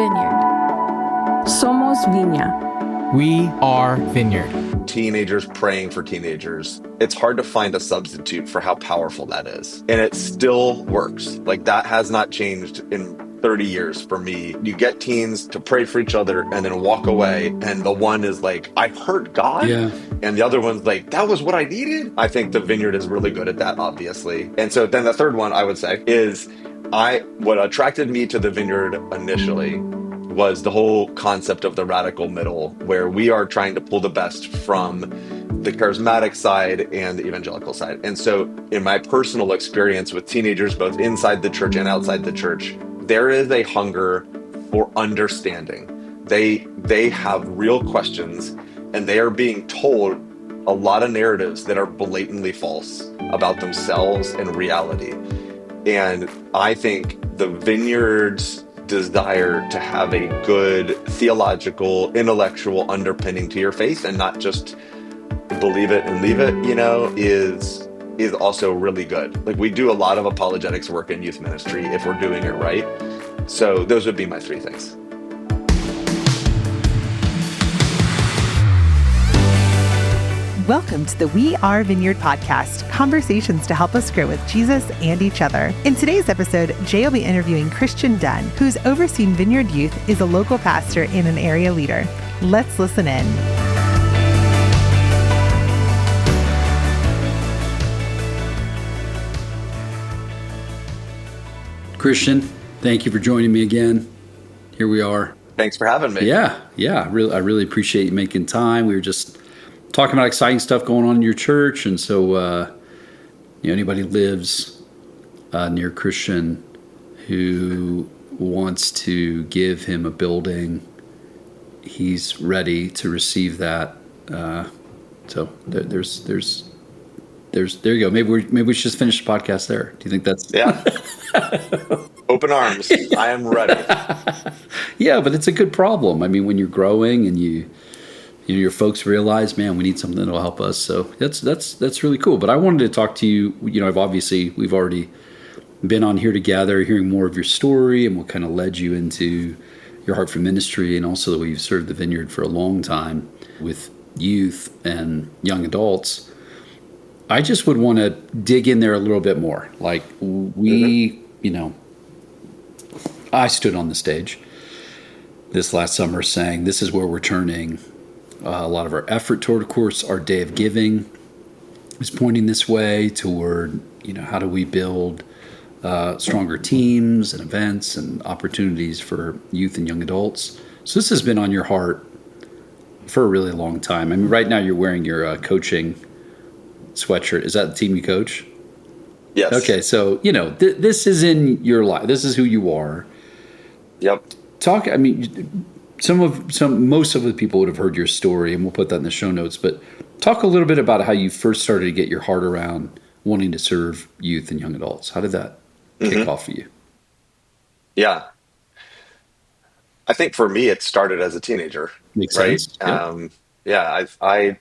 Vineyard. Somos Viña. We are Vineyard. Teenagers praying for teenagers. It's hard to find a substitute for how powerful that is. And it still works. Like, that has not changed in 30 years for me. You get teens to pray for each other and then walk away, and the one is like, I heard God. Yeah. And the other one's like, that was what I needed. I think the Vineyard is really good at that, obviously. And so then the third one I would say is what attracted me to the Vineyard initially was the whole concept of the radical middle, where we are trying to pull the best from the charismatic side and the evangelical side. And so in my personal experience with teenagers, both inside the church and outside the church, there is a hunger for understanding. They have real questions, and they are being told a lot of narratives that are blatantly false about themselves and reality. And I think the Vineyard's desire to have a good theological, intellectual underpinning to your faith and not just believe it and leave it, is also really good. Like, we do a lot of apologetics work in youth ministry if we're doing it right. So those would be my three things. Welcome to the We Are Vineyard podcast, conversations to help us grow with Jesus and each other. In today's episode, Jay will be interviewing Christian Dunn, who's overseen Vineyard Youth, is a local pastor and an area leader. Let's listen in. Christian, thank you for joining me again. Here we are. Thanks for having me. Yeah. I really appreciate you making time. We were just talking about exciting stuff going on in your church, and so anybody lives near Christian who wants to give him a building, he's ready to receive that. So there's there you go. Maybe we should just finish the podcast there. Do you think that's Open arms. I am ready. Yeah, but it's a good problem. I mean, when you're growing and your folks realize, man, we need something that'll help us. So that's really cool. But I wanted to talk to you. We've already been on here together, hearing more of your story and what kind of led you into your heart for ministry, and also the way you've served the Vineyard for a long time with youth and young adults. I just would want to dig in there a little bit more. Like I stood on the stage this last summer saying, this is where we're turning a lot of our effort toward. Of course, our Day of Giving is pointing this way toward, how do we build stronger teams and events and opportunities for youth and young adults. So this has been on your heart for a really long time. I mean, right now you're wearing your coaching sweatshirt. Is that the team you coach? Yes. Okay, so, this is in your life. This is who you are. Yep. Most of the people would have heard your story, and we'll put that in the show notes, but talk a little bit about how you first started to get your heart around wanting to serve youth and young adults. How did that kick off for you? Yeah. I think for me, it started as a teenager. Makes right? sense. I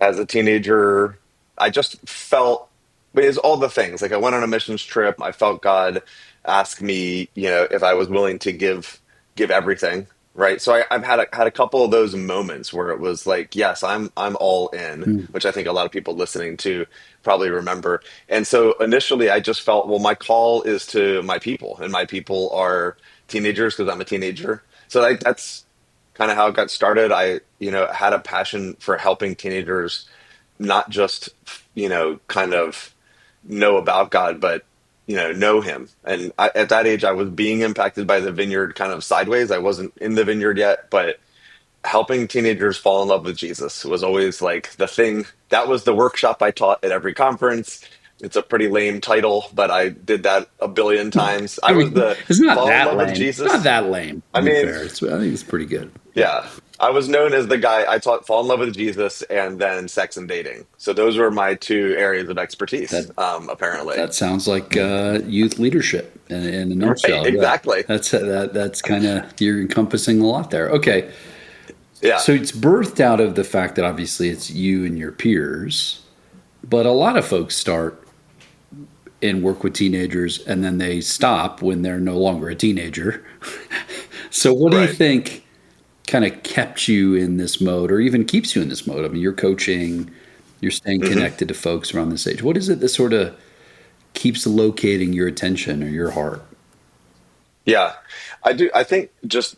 as a teenager, I just felt, it's all the things. Like, I went on a missions trip. I felt God ask me, if I was willing to give everything. Right. So I've had a couple of those moments where it was like, yes, I'm all in, which I think a lot of people listening to probably remember. And so initially I just felt, well, my call is to my people, and my people are teenagers because I'm a teenager. So that's kind of how it got started. I, had a passion for helping teenagers, not just, kind of know about God, but know him. And at that age, I was being impacted by the Vineyard kind of sideways. I wasn't in the Vineyard yet, but helping teenagers fall in love with Jesus was always like the thing. That was the workshop I taught at every conference. It's a pretty lame title, but I did that a billion times. It's not fall that in love lame. with Jesus. It's not that lame. I mean, I think it's pretty good. Yeah. I was known as the guy I taught fall in love with Jesus and then sex and dating. So those were my two areas of expertise, apparently. That sounds like youth leadership in a nutshell. Right, exactly. That's kind of, you're encompassing a lot there. Okay. Yeah. So it's birthed out of the fact that obviously it's you and your peers, but a lot of folks start and work with teenagers, and then they stop when they're no longer a teenager. So what do you Right. think kind of kept you in this mode, or even keeps you in this mode? I mean, you're coaching, you're staying Hmm. connected to folks around this age. What is it that sort of keeps locating your attention or your heart? Yeah, I do. I think just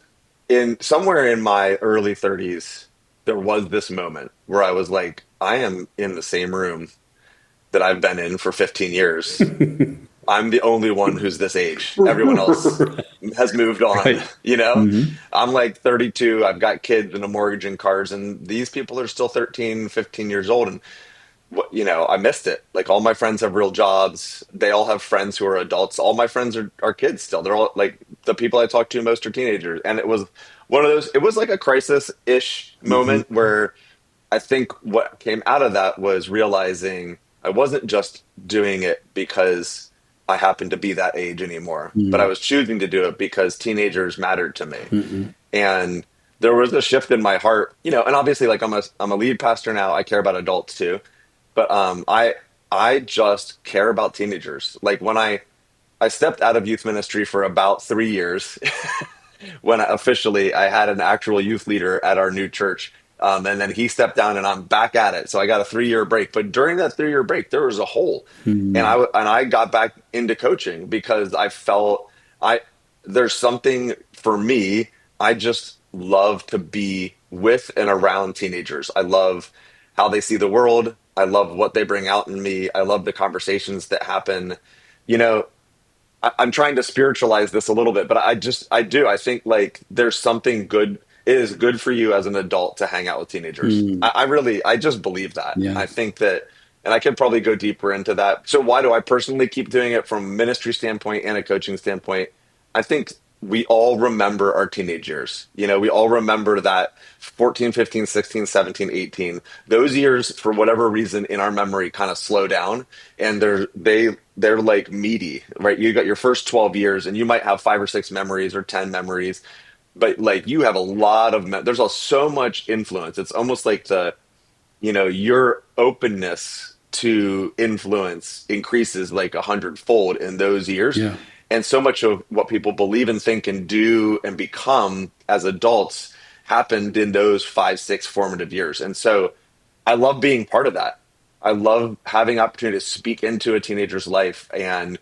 in somewhere in my early 30s, there was this moment where I was like, I am in the same room that I've been in for 15 years. I'm the only one who's this age. Everyone else has moved on, Right. you know? Hmm. I'm like 32, I've got kids and a mortgage and cars, and these people are still 13, 15 years old. And I missed it. Like all my friends have real jobs. They all have friends who are adults. All my friends are kids still. They're all like the people I talk to most are teenagers. And it was one of those, it was like a crisis-ish Hmm. moment where I think what came out of that was realizing I wasn't just doing it because I happened to be that age anymore, but I was choosing to do it because teenagers mattered to me. Hmm. And there was a shift in my heart, and obviously like I'm a lead pastor now. I care about adults too, but I just care about teenagers. Like when I stepped out of youth ministry for about 3 years when I had an actual youth leader at our new church. And then he stepped down and I'm back at it. So I got a 3 year break. But during that 3 year break, there was a hole. And Hmm. I got back into coaching because I felt I there's something for me. I just love to be with and around teenagers. I love how they see the world. I love what they bring out in me. I love the conversations that happen. You know, I'm trying to spiritualize this a little bit, but I do. I think like there's something good. It is good for you as an adult to hang out with teenagers. Hmm. I just believe that. Yeah. I think that, and I could probably go deeper into that. So why do I personally keep doing it from a ministry standpoint and a coaching standpoint? I think we all remember our teenage years. We all remember that 14, 15, 16, 17, 18. Those years, for whatever reason, in our memory kind of slow down and they're like meaty, right? You got your first 12 years and you might have 5 or 6 memories or 10 memories, but like you have a lot of, so much influence. It's almost like your openness to influence increases like 100-fold in those years. Yeah. And so much of what people believe and think and do and become as adults happened in those 5, 6 formative years. And so I love being part of that. I love having opportunity to speak into a teenager's life and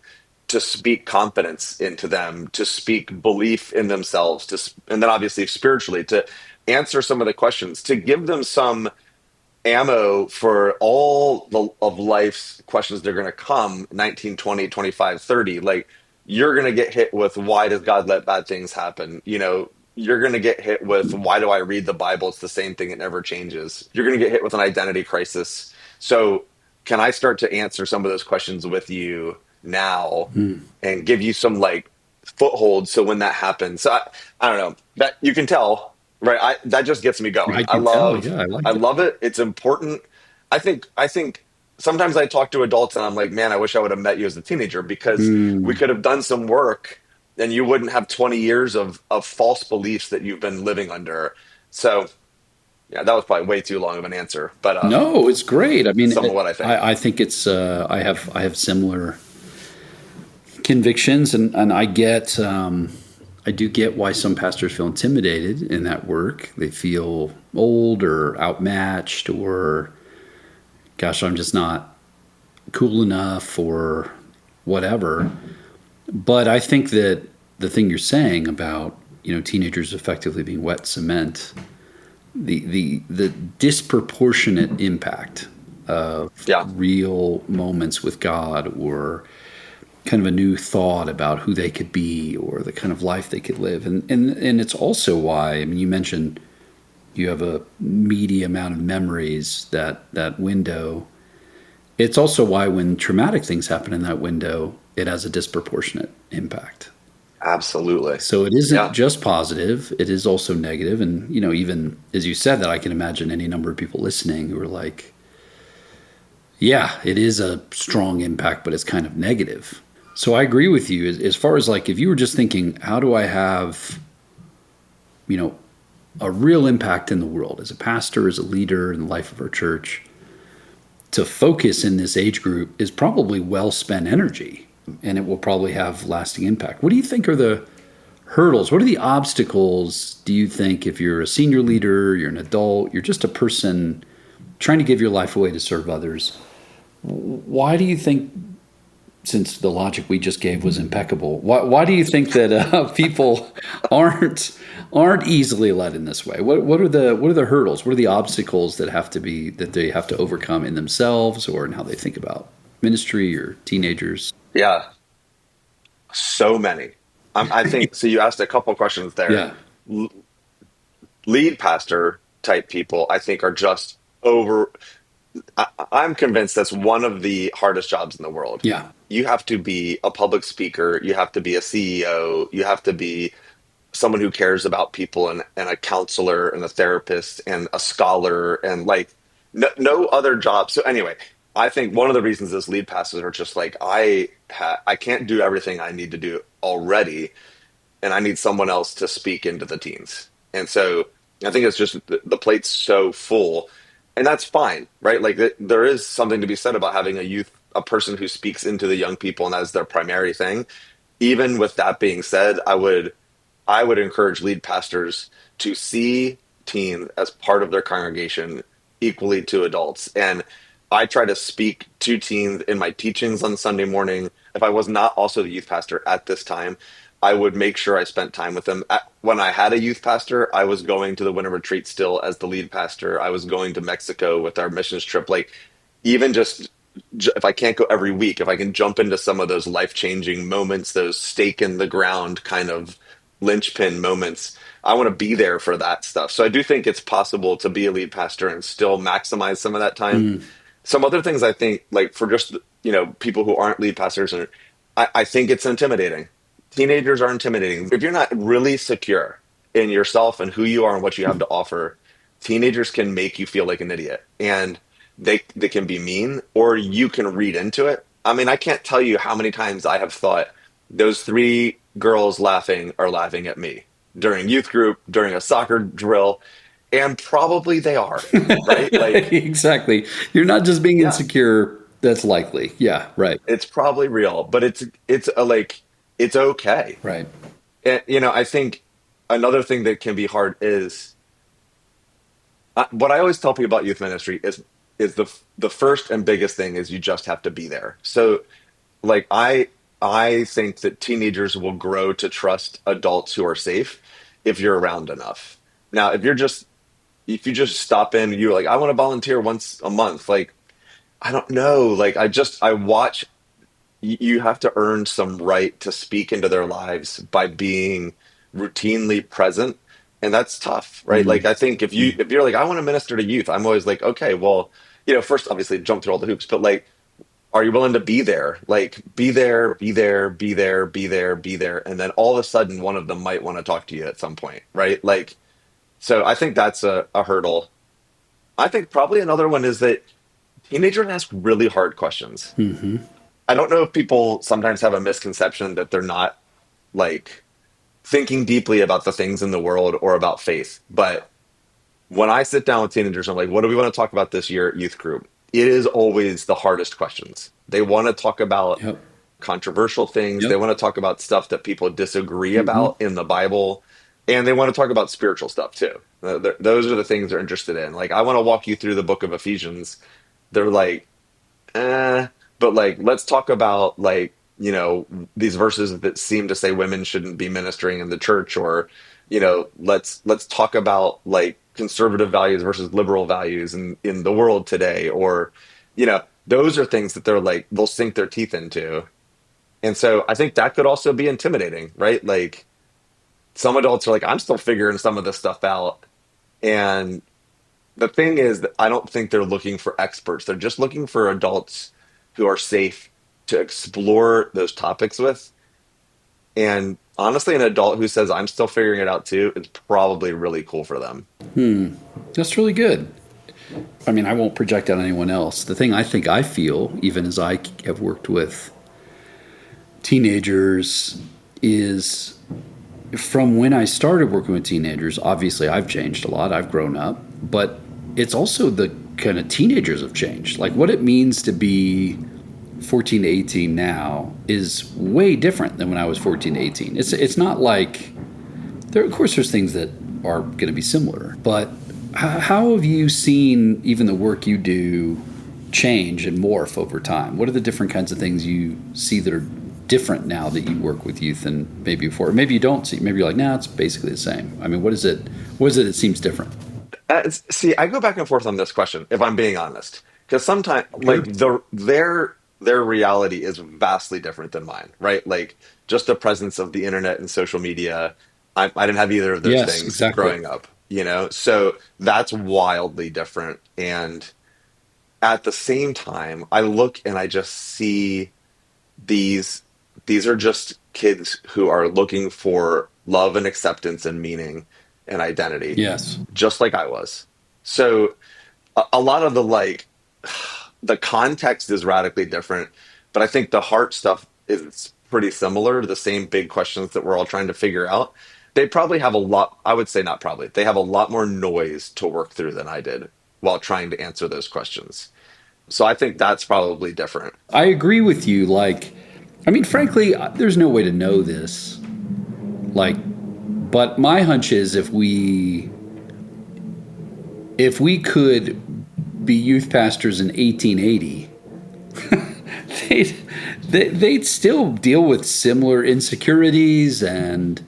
to speak confidence into them, to speak belief in themselves, and then obviously spiritually to answer some of the questions, to give them some ammo for of life's questions. They're going to come 19, 20, 25, 30. Like you're going to get hit with why does God let bad things happen? You're going to get hit with why do I read the Bible? It's the same thing. It never changes. You're going to get hit with an identity crisis. So can I start to answer some of those questions with you now Hmm. and give you some like foothold? So when that happens, so I don't know that you can tell, right? That just gets me going. I can tell. Yeah, I I like it. love it. It's important. I think sometimes I talk to adults and I'm like, man, I wish I would have met you as a teenager because we Hmm. could have done some work and you wouldn't have 20 years of false beliefs that you've been living under. So yeah, that was probably way too long of an answer, but No, it's great. I mean, some of what I think. I think it's. I have similar convictions, and I do get why some pastors feel intimidated in that work. They feel old or outmatched, or gosh, I'm just not cool enough, or whatever. But I think that the thing you're saying about teenagers effectively being wet cement, the disproportionate impact of Yeah. real moments with God, or kind of a new thought about who they could be or the kind of life they could live. And it's also why, I mean, you mentioned you have a meaty amount of memories, that window. It's also why when traumatic things happen in that window, it has a disproportionate impact. Absolutely. So it isn't Yeah. just positive, it is also negative. And, even as you said that, I can imagine any number of people listening who are like, yeah, it is a strong impact, but it's kind of negative. So I agree with you as far as like, if you were just thinking, how do I have, you know, a real impact in the world as a pastor, as a leader in the life of our church, to focus in this age group is probably well spent energy, and it will probably have lasting impact. What do you think are the hurdles? What are the obstacles, do you think, if you're a senior leader, you're an adult, you're just a person trying to give your life away to serve others? Why do you think, since the logic we just gave was impeccable, why do you think that people aren't easily led in this way? What are the hurdles? What are the obstacles that they have to overcome in themselves or in how they think about ministry or teenagers? Yeah, so many. I think so. You asked a couple questions there. Yeah. Lead pastor type people, I think, are just over. I'm convinced that's one of the hardest jobs in the world. Yeah. You have to be a public speaker. You have to be a CEO. You have to be someone who cares about people and a counselor and a therapist and a scholar and like no other job. So anyway, I think one of the reasons those lead pastors are just like, I can't do everything I need to do already, and I need someone else to speak into the teens. And so I think it's just the plate's so full, and that's fine, right? Like there is something to be said about having a person who speaks into the young people, and that is their primary thing. Even with that being said, I would encourage lead pastors to see teens as part of their congregation equally to adults. And I try to speak to teens in my teachings on Sunday morning. If I was not also the youth pastor at this time, I would make sure I spent time with them. When I had a youth pastor, I was going to the winter retreat still as the lead pastor. I was going to Mexico with our missions trip. Like, even just if I can't go every week, if I can jump into some of those life-changing moments, those stake in the ground kind of linchpin moments, I want to be there for that stuff. So I do think it's possible to be a lead pastor and still maximize some of that time. Some other things I think, like for just, people who aren't lead pastors, and I think it's intimidating. Teenagers are intimidating. If you're not really secure in yourself and who you are and what you have to offer, teenagers can make you feel like an idiot, and they can be mean, or you can read into it. I mean, I can't tell you how many times I have thought those three girls laughing are laughing at me during youth group, during a soccer drill, and probably they are, right? Like, exactly. You're not just being insecure. That's likely. Yeah, right. It's probably real, but it's okay. Right. And, I think another thing that can be hard is what I always tell people about youth ministry is the first and biggest thing is you just have to be there. So like I think that teenagers will grow to trust adults who are safe if you're around enough. Now, if you just stop in and you're like, I want to volunteer once a month, like, I don't know, like I watch, you have to earn some right to speak into their lives by being routinely present. And that's tough, right? Like, I think if you're like, I want to minister to youth, I'm always like, okay, well, first obviously jump through all the hoops, but like, are you willing to be there? Like, be there, be there, be there, be there, be there. And then all of a sudden one of them might want to talk to you at some point, right? Like, so I think that's a hurdle. I think probably another one is that teenagers ask really hard questions. I don't know if people sometimes have a misconception that they're not like thinking deeply about the things in the world or about faith. But when I sit down with teenagers, I'm like, what do we want to talk about this year at youth group? It is always the hardest questions. They want to talk about controversial things. They want to talk about stuff that people disagree about in the Bible. And they want to talk about spiritual stuff too. Those are the things they're interested in. Like, I want to walk you through the book of Ephesians. They're like, but like, let's talk about like, these verses that seem to say women shouldn't be ministering in the church, or, let's talk about like conservative values versus liberal values in the world today. Or, those are things that they're like, they'll sink their teeth into. And so I think that could also be intimidating, right? Like, some adults are like, I'm still figuring some of this stuff out. And the thing is that I don't think they're looking for experts. They're just looking for adults who are safe to explore those topics with. And honestly, an adult who says, I'm still figuring it out too, is probably really cool for them. That's really good. I mean, I won't project on anyone else. The thing I think I feel, even as I have worked with teenagers, is from when I started working with teenagers, obviously I've changed a lot. I've grown up. But it's also the kind of teenagers have changed. Like, what it means to be 14 to 18 now is way different than when I was 14 to 18. It's not like there. Of course, there's things that are going to be similar, but how have you seen even the work you do change and morph over time? What are the different kinds of things you see that are different now that you work with youth than maybe before? Or maybe you don't see. Maybe you're like, nah, it's basically the same. I mean, what is it? What is it that seems different? See, I go back and forth on this question, if I'm being honest, because sometimes Sure. like their reality is vastly different than mine, right? Like just the presence of the internet and social media. I didn't have either of those Yes, things exactly. growing up, you know, so that's wildly different. And at the same time, I look and I just see these these are just kids who are looking for love and acceptance and meaning and identity, Yes. just like I was. So a lot of the like the context is radically different, but I think the heart stuff is pretty similar to the same big questions that we're all trying to figure out. They probably have a lot, I would say not probably, they have a lot more noise to work through than I did while trying to answer those questions. So I think that's probably different. I agree with you. Like, I mean, frankly, there's no way to know this. Like, but my hunch is if we could be youth pastors in 1880, they'd, they'd still deal with similar insecurities, and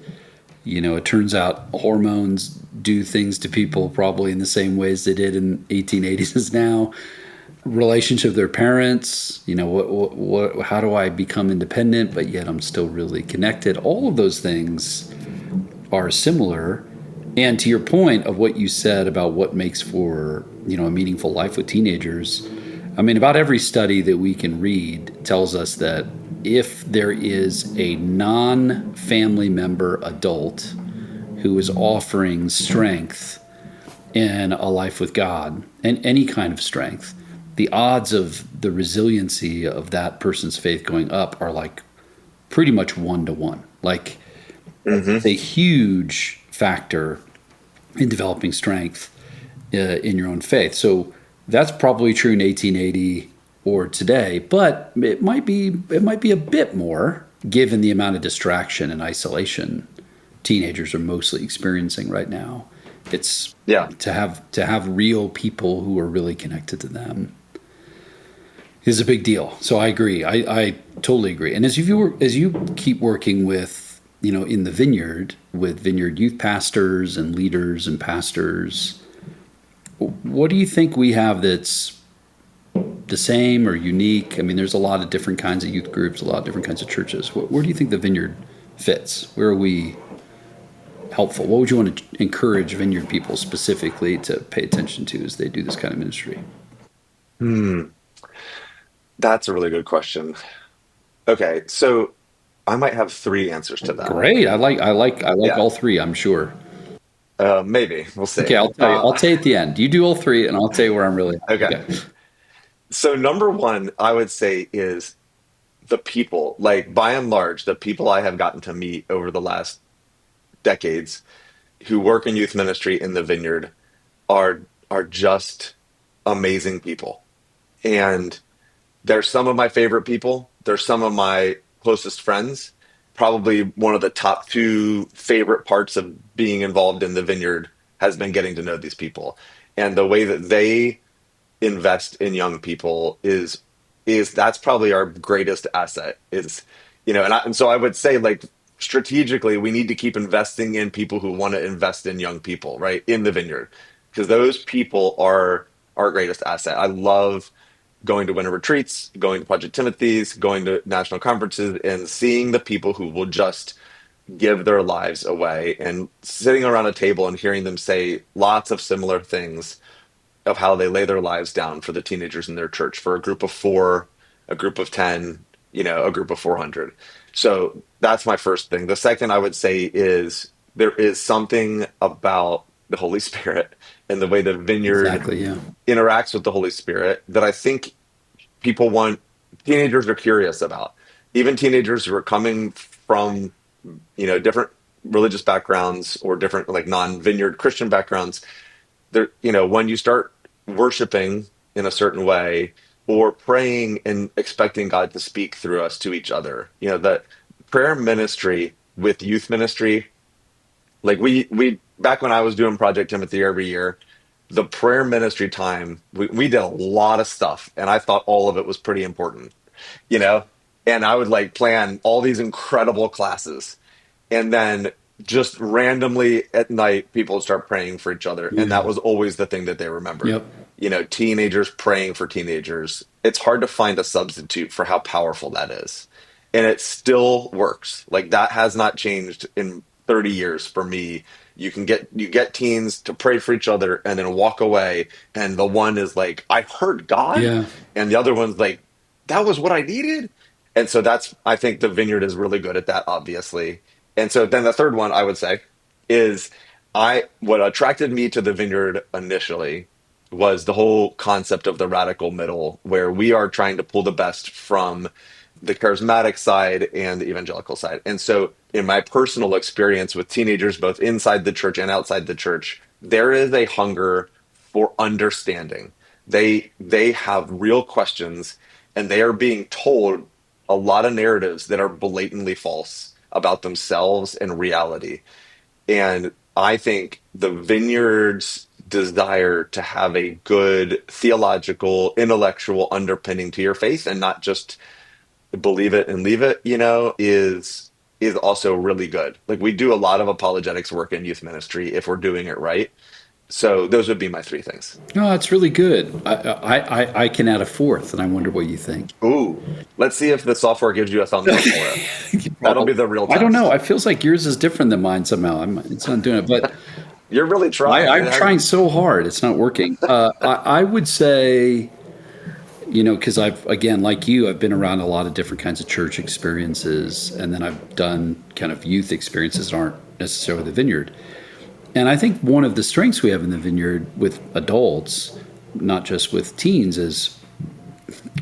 it turns out hormones do things to people probably in the same ways they did in 1880s as now. Relationship with their parents, how do I become independent but yet I'm still really connected? All of those things are similar. And to your point of what you said about what makes for a meaningful life with teenagers, I mean, about every study that we can read tells us that if there is a non-family member adult who is offering strength in a life with God, and any kind of strength, the odds of the resiliency of that person's faith going up are like pretty much 1 to 1. Like, Hmm. it's a huge factor in developing strength in your own faith. So that's probably true in 1880 or today, but it might be a bit more given the amount of distraction and isolation teenagers are mostly experiencing right now. It's Yeah. to have real people who are really connected to them is a big deal. So I agree. I totally agree. And as you keep working with in the Vineyard with Vineyard youth pastors and leaders and pastors, what do you think we have that's the same or unique? I mean, there's a lot of different kinds of youth groups, a lot of different kinds of churches. Where do you think the Vineyard fits? Where are we helpful? What would you want to encourage Vineyard people specifically to pay attention to as they do this kind of ministry? Hmm. That's a really good question. Okay, so I might have three answers to that. Great. I like Yeah, all three, I'm sure. maybe we'll see. Okay, I'll tell you. I'll tell you at the end. You do all three, and I'll tell you where I'm really at. Okay, Okay. so number one, I would say is the people. Like by and large, the people I have gotten to meet over the last decades who work in youth ministry in the Vineyard are are just amazing people, and they're some of my favorite people. They're some of my closest friends. Probably one of the top two favorite parts of being involved in the Vineyard has been getting to know these people. And the way that they invest in young people is that's probably our greatest asset is and so I would say like strategically we need to keep investing in people who want to invest in young people right in the Vineyard because those people are our greatest asset. I love going to winter retreats, going to Project Timothy's, going to national conferences, and seeing the people who will just give their lives away and sitting around a table and hearing them say lots of similar things of how they lay their lives down for the teenagers in their church, for a group of four, a group of 10, a group of 400. So that's my first thing. The second I would say is there is something about the Holy Spirit and the way the Vineyard Exactly. Yeah. interacts with the Holy Spirit that I think teenagers are curious about. Even teenagers who are coming from, different religious backgrounds or different like non-vineyard Christian backgrounds, when you start worshiping in a certain way, or praying and expecting God to speak through us to each other. That prayer ministry with youth ministry, like we back when I was doing Project Timothy every year, the prayer ministry time, we did a lot of stuff, and I thought all of it was pretty important, you know? And I would like plan all these incredible classes, and then just randomly at night, people would start praying for each other. And that Yeah. was always the thing that they remembered. Yep. Teenagers praying for teenagers. It's hard to find a substitute for how powerful that is. And it still works. Like that has not changed in 30 years for me. You get teens to pray for each other and then walk away. And the one is like, I heard God. Yeah. And the other one's like, that was what I needed. And so I think the Vineyard is really good at that, obviously. And so then the third one I would say is what attracted me to the Vineyard initially was the whole concept of the radical middle, where we are trying to pull the best from the charismatic side and the evangelical side. And so in my personal experience with teenagers, both inside the church and outside the church, there is a hunger for understanding. They have real questions, and they are being told a lot of narratives that are blatantly false about themselves and reality. And I think the Vineyard's desire to have a good theological, intellectual underpinning to your faith and not just believe it and leave it, is also really good. Like we do a lot of apologetics work in youth ministry if we're doing it right. So those would be my three things. No, it's really good. I can add a fourth, and I wonder what you think. Ooh, let's see if the software gives you a thumbs up for it. That'll be the real test. I don't know. It feels like yours is different than mine somehow. It's not doing it, but You're really trying. I'm trying so hard. It's not working. I would say, because again, like you, I've been around a lot of different kinds of church experiences, and then I've done kind of youth experiences that aren't necessarily the Vineyard. And I think one of the strengths we have in the Vineyard with adults, not just with teens, is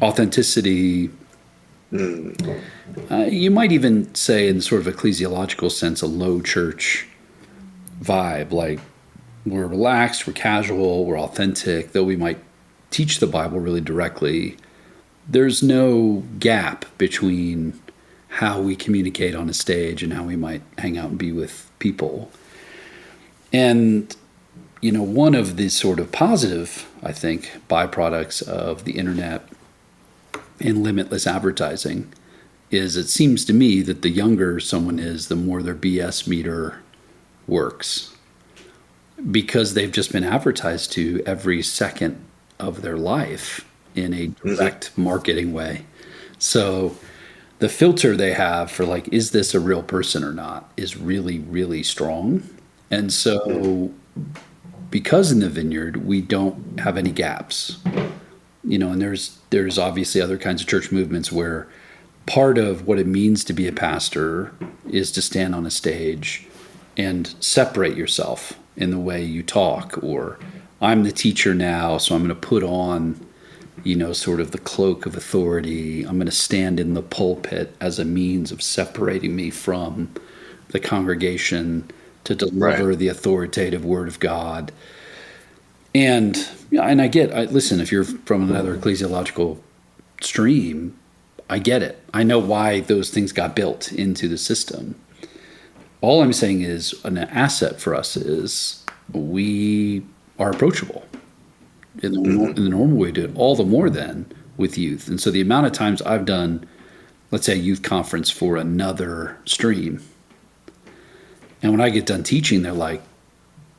authenticity. You might even say, in sort of ecclesiological sense, a low church vibe. Like we're relaxed, we're casual, we're authentic, though we might teach the Bible really directly. There's no gap between how we communicate on a stage and how we might hang out and be with people. And, one of the sort of positive, I think, byproducts of the internet and limitless advertising is it seems to me that the younger someone is, the more their BS meter works, because they've just been advertised to every second of their life in a direct marketing way. So the filter they have for like, is this a real person or not, is really, really strong. And so because in the Vineyard, we don't have any gaps, and there's obviously other kinds of church movements where part of what it means to be a pastor is to stand on a stage and separate yourself in the way you talk, or I'm the teacher now, so I'm going to put on, sort of the cloak of authority. I'm going to stand in the pulpit as a means of separating me from the congregation to deliver the authoritative word of God. And listen, if you're from another ecclesiological stream, I get it. I know why those things got built into the system. All I'm saying is an asset for us is we are approachable in the normal way to do it, all the more then with youth. And so the amount of times I've done, let's say, a youth conference for another stream, and when I get done teaching, they're like,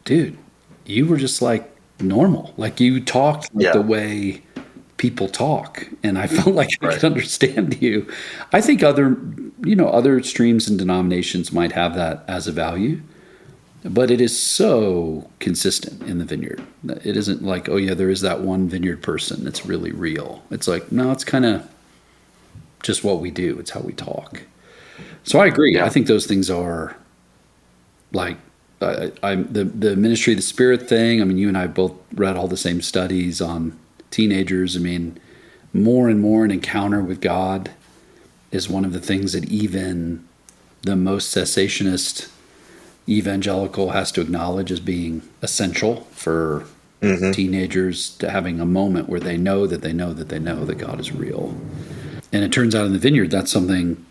dude, you were just like normal. Like you talked like the way people talk. And I felt like I could understand you. I think other streams and denominations might have that as a value, but it is so consistent in the Vineyard. It isn't like, oh yeah, there is that one Vineyard person that's really real. It's like, no, it's kind of just what we do. It's how we talk. So I agree. I think those things are like the ministry of the Spirit thing. I mean, you and I both read all the same studies on teenagers. I mean, more and more an encounter with God is one of the things that even the most cessationist evangelical has to acknowledge as being essential for Hmm. teenagers to having a moment where they know that they know that they know that God is real. And it turns out in the Vineyard, that's something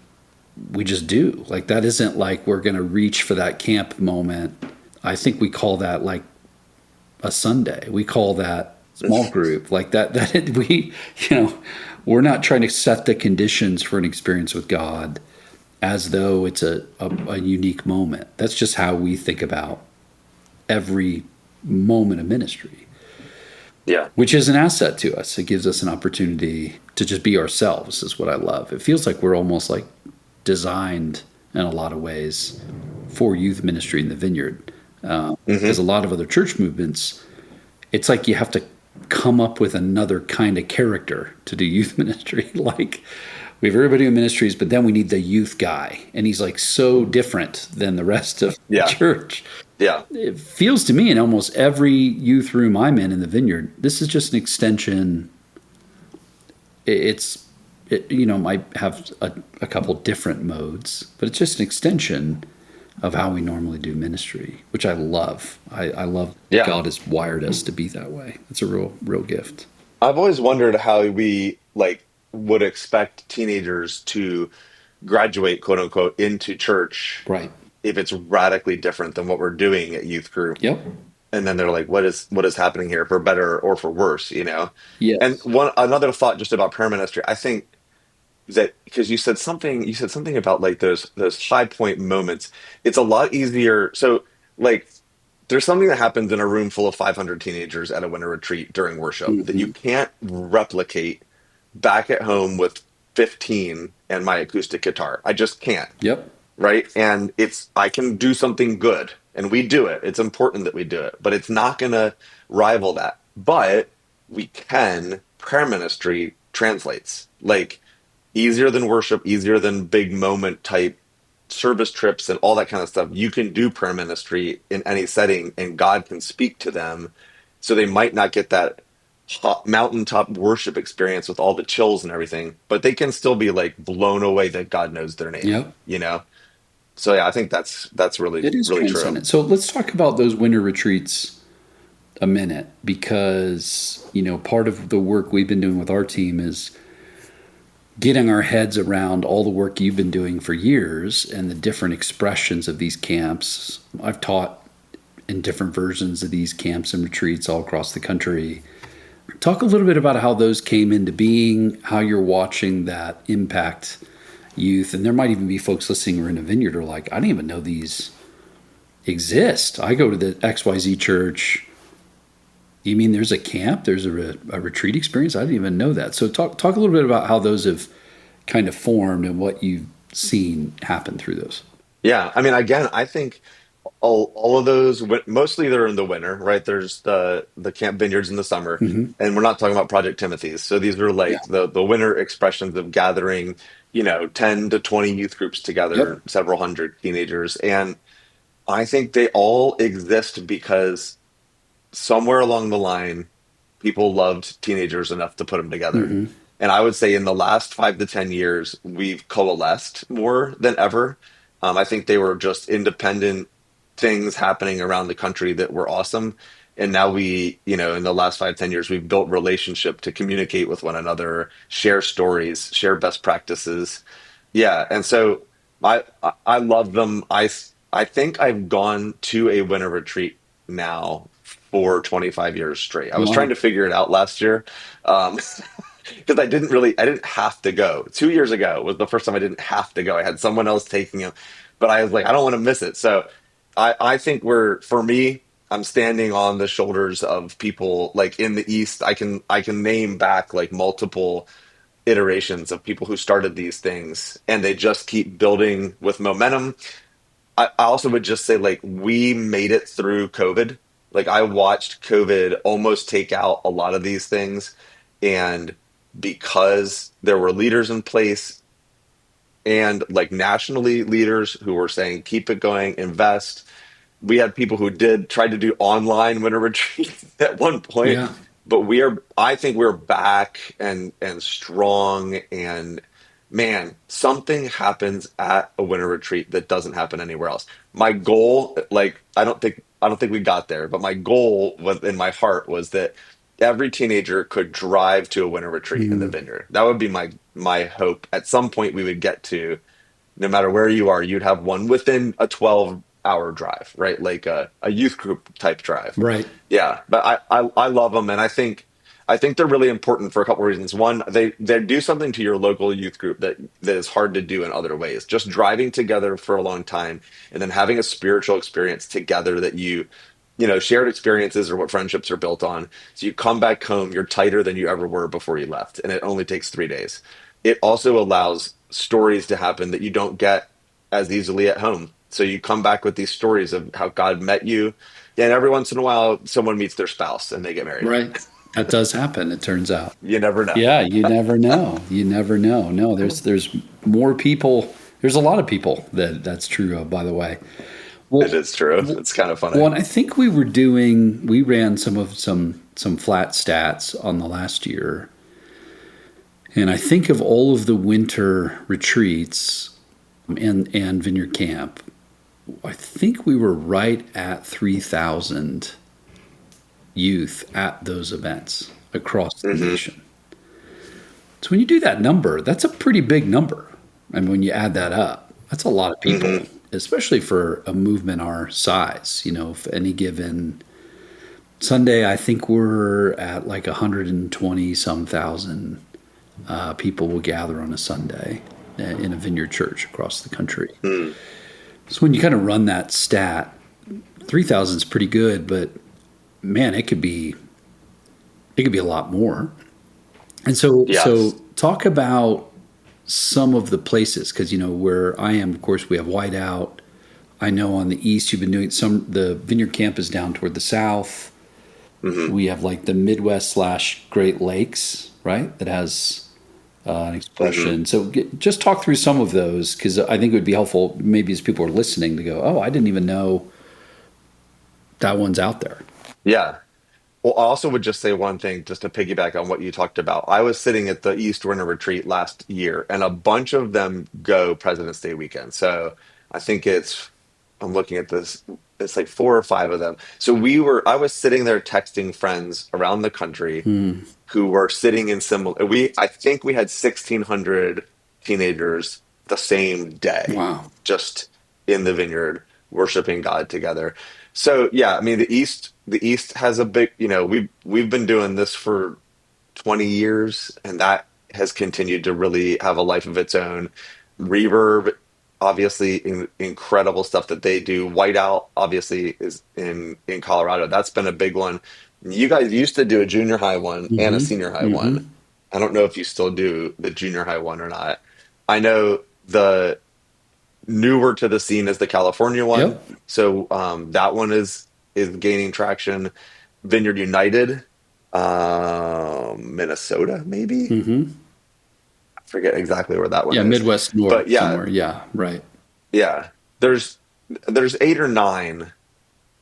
we just do. Like, that isn't like we're going to reach for that camp moment. I think we call that like a Sunday. We call that small group. Like we're not trying to set the conditions for an experience with God as though it's a unique moment. That's just how we think about every moment of ministry, Yeah. which is an asset to us. It gives us an opportunity to just be ourselves, is what I love. It feels like we're almost like designed in a lot of ways for youth ministry in the Vineyard. Because a lot of other church movements, it's like you have to come up with another kind of character to do youth ministry. Like, we have everybody in ministries, but then we need the youth guy. And he's like so different than the rest of the Yeah. church. Yeah. It feels to me in almost every youth room I'm in the Vineyard, this is just an extension. It might have a couple different modes, but it's just an extension of how we normally do ministry, which I love. I love Yeah. God has wired us to be that way. It's a real gift. I've always wondered how we would expect teenagers to graduate, quote unquote, into church Right. if it's radically different than what we're doing at youth group. Yep. And then they're like, what is happening here, for better or for worse, you know? And Yes. another thought just about prayer ministry, I think that, because you said something about like those high point moments. It's a lot easier. So like, there's something that happens in a room full of 500 teenagers at a winter retreat during worship that you Hmm. can't replicate back at home with 15 and my acoustic guitar. I just can't. Yep. Right. And I can do something good, and we do it. It's important that we do it, but it's not going to rival that. But we can, prayer ministry translates like easier than worship, easier than big moment type service trips and all that kind of stuff. You can do prayer ministry in any setting, and God can speak to them. So they might not get that hot mountaintop worship experience with all the chills and everything, but they can still be like blown away that God knows their name, Yep. you know? So yeah, I think that's really, It is really true. transcendent. So let's talk about those winter retreats a minute, because, part of the work we've been doing with our team is getting our heads around all the work you've been doing for years and the different expressions of these camps. I've taught in different versions of these camps and retreats all across the country. Talk a little bit about how those came into being, how you're watching that impact youth. And there might even be folks listening who are in a Vineyard who are like, I didn't even know these exist. I go to the XYZ church. You mean there's a camp? There's a retreat experience? I didn't even know that. So talk a little bit about how those have kind of formed and what you've seen happen through those. Yeah. I mean, again, I think all of those, mostly they're in the winter, right? There's the Camp Vineyards in the summer, Mm-hmm. and we're not talking about Project Timothy's. So these are Yeah. like the winter expressions of gathering, 10 to 20 youth groups together, Yep. several hundred teenagers. And I think they all exist because somewhere along the line, people loved teenagers enough to put them together. Mm-hmm. And I would say in the last 5 to 10 years, we've coalesced more than ever. I think they were just independent things happening around the country that were awesome. And now in the last 5, 10 years, we've built relationship to communicate with one another, share stories, share best practices. Yeah. And so I love them. I think I've gone to a winter retreat now for 25 years straight. I was trying Wow. to figure it out last year. Um, because I didn't have to go. 2 years ago was the first time I didn't have to go. I had someone else taking him, but I was like, I don't want to miss it. So I think for me, I'm standing on the shoulders of people like in the East. I can name back like multiple iterations of people who started these things, and they just keep building with momentum. I also would just say like we made it through COVID. Like I watched COVID almost take out a lot of these things, and because there were leaders in place and like nationally leaders who were saying keep it going, invest. We had people who did try to do online winter retreats at one point, Yeah. but I think we're back and strong, and man, something happens at a winter retreat that doesn't happen anywhere else. My goal, like, I don't think we got there, but my goal was in my heart was that every teenager could drive to a winter retreat in the Mm, vineyard. That would be my hope. At some point we would get to, no matter where you are, you'd have one within a 12-hour drive, right? Like a youth group type drive. right. Yeah, but I love them, and I think they're really important for a couple reasons. One, they do something to your local youth group that is hard to do in other ways. Just driving together for a long time and then having a spiritual experience together that shared experiences are what friendships are built on. So you come back home, you're tighter than you ever were before you left, and it only takes 3 days. It also allows stories to happen that you don't get as easily at home. So you come back with these stories of how God met you, and every once in a while, someone meets their spouse and they get married. Right. That does happen, it turns out. You never know. Yeah, you never know. You never know. No, there's more people. There's a lot of people that's true of, by the way. Well, It is true. It's kind of funny. well, and I think we ran some flat stats on the last year. And I think of all of the winter retreats and Vineyard Camp, I think we were right at 3,000 youth at those events across the nation. So when you do that number, that's a pretty big number. And when you add that up, that's a lot of people, especially for a movement our size. If any given Sunday, I think we're at like 120 some thousand people will gather on a Sunday in a Vineyard church across the country. So when you kind of run that stat, 3,000 is pretty good, but man, it could be a lot more. And so Yes. so talk about some of the places, because where I am, of course, we have Whiteout. I know on the east you've been doing the Vineyard Camp is down toward the south. We have like the Midwest / Great Lakes, right? That has an expression. So just talk through some of those, because I think it would be helpful maybe as people are listening to go, oh, I didn't even know that one's out there. Yeah. Well, I also would just say one thing, just to piggyback on what you talked about. I was sitting at the East Winter Retreat last year, and a bunch of them go President's Day weekend. So I think I'm looking at this, it's like 4 or 5 of them. So I was sitting there texting friends around the country who were sitting in similar, I think we had 1,600 teenagers the same day, Wow. just in the vineyard, worshiping God together. So yeah, I mean, the East has a big, we've been doing this for 20 years, and that has continued to really have a life of its own. Reverb, obviously, incredible stuff that they do. Whiteout, obviously, is in Colorado. That's been a big one. You guys used to do a junior high one and a senior high one. I don't know if you still do the junior high one or not. I know the newer to the scene is the California one. Yep. So that one is gaining traction. Vineyard United, Minnesota, maybe. I forget exactly where that one Yeah, is. Midwest North But yeah, somewhere. Yeah, right. yeah. There's 8 or 9,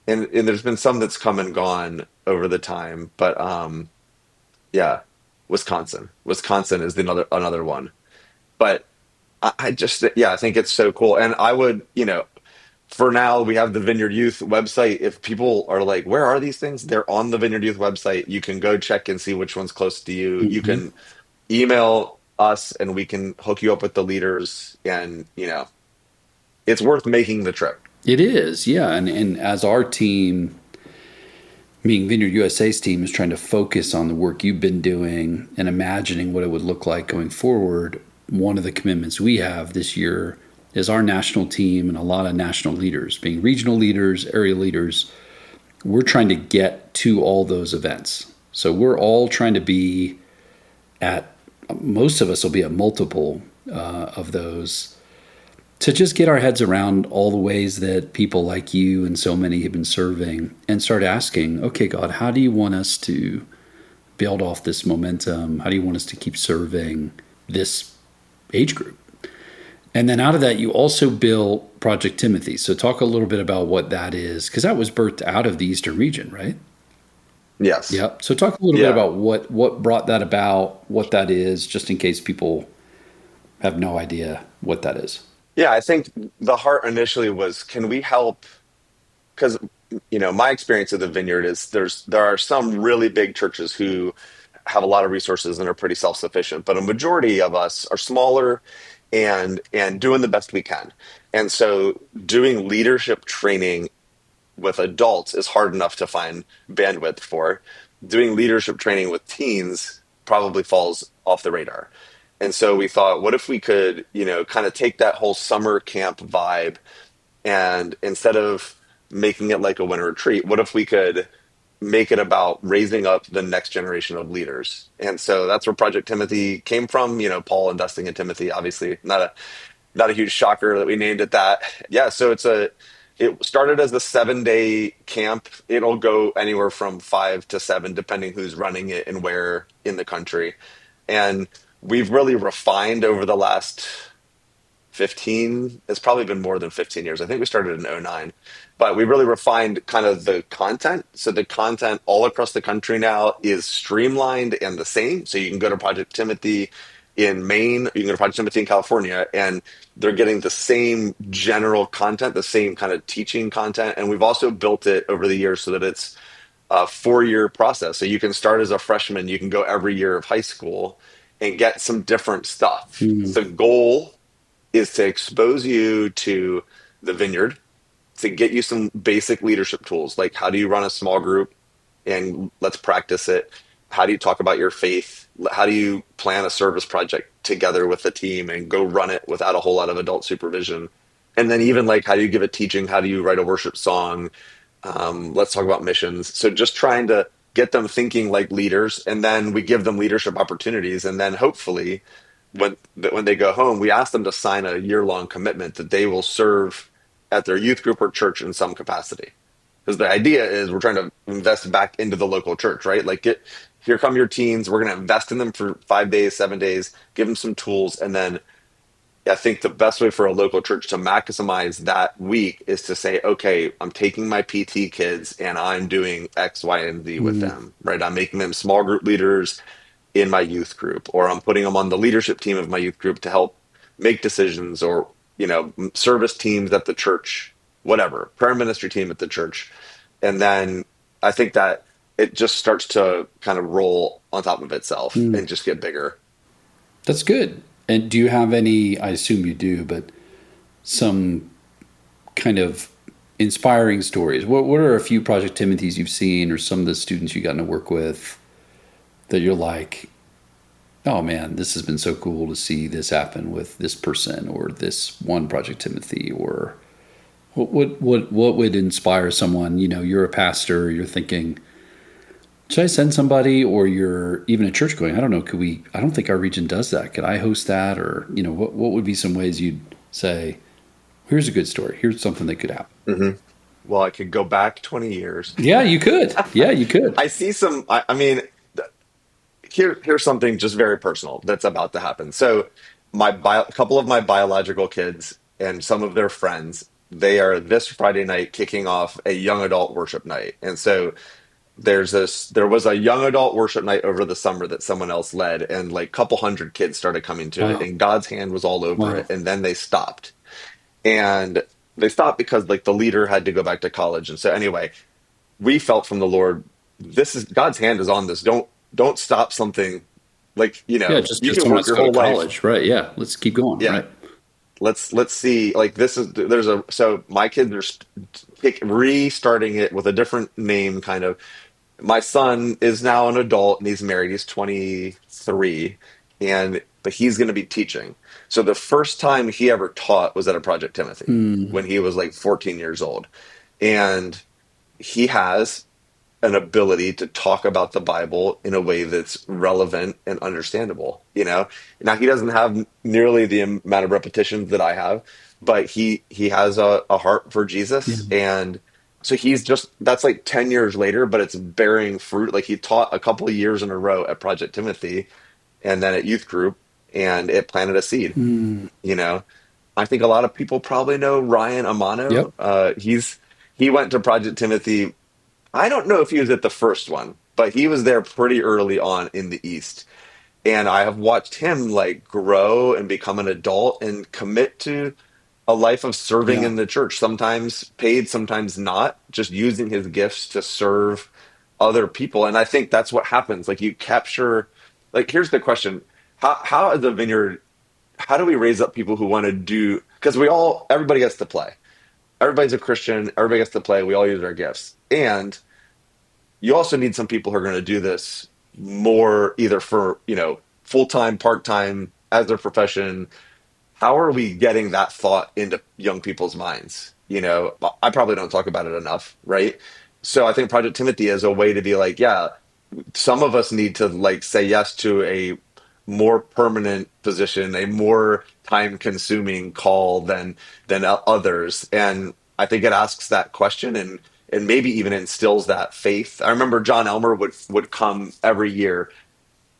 and there's been some that's come and gone over the time. But yeah, Wisconsin. Wisconsin is another one. But I just, yeah, I think it's so cool. And I would, for now, we have the Vineyard Youth website. If people are like, where are these things? They're on the Vineyard Youth website. You can go check and see which one's close to you. You can email us and we can hook you up with the leaders. And, it's worth making the trip. It is, yeah. And as our team, meaning Vineyard USA's team, is trying to focus on the work you've been doing and imagining what it would look like going forward, one of the commitments we have this year is our national team and a lot of national leaders, being regional leaders, area leaders. We're trying to get to all those events. So we're all trying to be most of us will be at multiple of those, to just get our heads around all the ways that people like you and so many have been serving, and start asking, okay, God, how do you want us to build off this momentum? How do you want us to keep serving this age group? And then out of that, you also built Project Timothy. So talk a little bit about what that is, because that was birthed out of the Eastern region, right? Yes. Yep. So talk a little bit about what brought that about, what that is, just in case people have no idea what that is. Yeah, I think the heart initially was, can we help? Because my experience of the Vineyard is there are some really big churches who have a lot of resources and are pretty self-sufficient, but a majority of us are smaller and doing the best we can. And so doing leadership training with adults is hard enough to find bandwidth for. Doing leadership training with teens probably falls off the radar. And so we thought, what if we could, kind of take that whole summer camp vibe, and instead of making it like a winter retreat, what if we could make it about raising up the next generation of leaders? And so that's where Project Timothy came from. Paul investing in Timothy, obviously not a huge shocker that we named it that. Yeah, so it started as a 7-day camp. It'll go anywhere from 5 to 7, depending who's running it and where in the country. And we've really refined over the last 15, it's probably been more than 15 years. I think we started in '09, but we really refined kind of the content. So the content all across the country now is streamlined and the same. So you can go to Project Timothy in Maine, you can go to Project Timothy in California, and they're getting the same general content, the same kind of teaching content. And we've also built it over the years so that it's a 4-year process. So you can start as a freshman, you can go every year of high school and get some different stuff. The goal is to expose you to the Vineyard, to get you some basic leadership tools, like how do you run a small group, and let's practice it. How do you talk about your faith? How do you plan a service project together with the team and go run it without a whole lot of adult supervision? And then even like, how do you give a teaching? How do you write a worship song? Let's talk about missions. So just trying to get them thinking like leaders, and then we give them leadership opportunities, and then hopefully when they go home, we ask them to sign a year-long commitment that they will serve at their youth group or church in some capacity. Because the idea is we're trying to invest back into the local church, right? Like, here come your teens. We're going to invest in them for 5 days, 7 days, give them some tools. And then I think the best way for a local church to maximize that week is to say, okay, I'm taking my PT kids and I'm doing X, Y, and Z with them, right? I'm making them small group leaders in my youth group, or I'm putting them on the leadership team of my youth group to help make decisions, or, service teams at the church, whatever, prayer ministry team at the church. And then I think that it just starts to kind of roll on top of itself and just get bigger. That's good. And do you have any, I assume you do, but some kind of inspiring stories? What are a few Project Timothys you've seen, or some of the students you got to work with, that you're like, oh man, this has been so cool to see this happen with this person or this one Project Timothy? Or what would inspire someone? You're a pastor, you're thinking, should I send somebody? Or you're even a church going, I don't know, I don't think our region does that. Could I host that? Or, what would be some ways you'd say, here's a good story. Here's something that could happen. Mm-hmm. Well, I could go back 20 years. Yeah, you could. Yeah, you could. I see some, I mean, here's something just very personal that's about to happen. So a couple of my biological kids and some of their friends, they are this Friday night kicking off a young adult worship night. And so there was a young adult worship night over the summer that someone else led, and like a couple hundred kids started coming to it, and God's hand was all over it. And then they stopped. And they stopped because like the leader had to go back to college. And so anyway, we felt from the Lord, this is God's hand is on this. Don't stop something, like, just you because can someone work has your to go whole to college, life. right? Yeah, let's keep going. Yeah. Right. Let's see, like, so my kids are restarting it with a different name, kind of. My son is now an adult and he's married. He's 23, but he's going to be teaching. So the first time he ever taught was at a Project Timothy when he was like 14 years old. And he has an ability to talk about the Bible in a way that's relevant and understandable. Now he doesn't have nearly the amount of repetitions that I have, but he has a heart for Jesus. And so that's like 10 years later, but it's bearing fruit. Like, he taught a couple of years in a row at Project Timothy and then at youth group, and it planted a seed. I think a lot of people probably know Ryan Amano. Yep. He went to Project Timothy. I don't know if he was at the first one, but he was there pretty early on in the East. And I have watched him like grow and become an adult and commit to a life of serving Yeah. in the church, sometimes paid, sometimes not, just using his gifts to serve other people. And I think that's what happens. Like you capture, like, here's the question. How as a vineyard, how do we raise up people who want to do, because everybody gets to play. Everybody's a Christian, everybody gets to play, we all use our gifts. And you also need some people who are going to do this more either for, full-time, part-time, as their profession. How are we getting that thought into young people's minds? I probably don't talk about it enough, right? So I think Project Timothy is a way to be like, yeah, some of us need to like say yes to a more permanent position, a more time consuming call than others. And I think it asks that question and maybe even instills that faith. I remember John Elmer would come every year,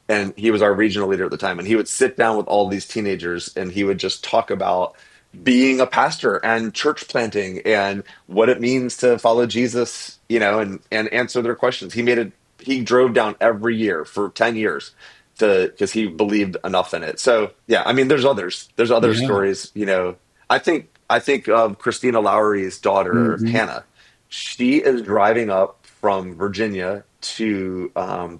and he was our regional leader at the time, and he would sit down with all these teenagers and he would just talk about being a pastor and church planting and what it means to follow Jesus, and answer their questions. He drove down every year for 10 years to because he believed enough in it. So yeah, I mean there's other Yeah. stories. I think of Christina Lowry's daughter Hmm. Hannah. She is driving up from Virginia to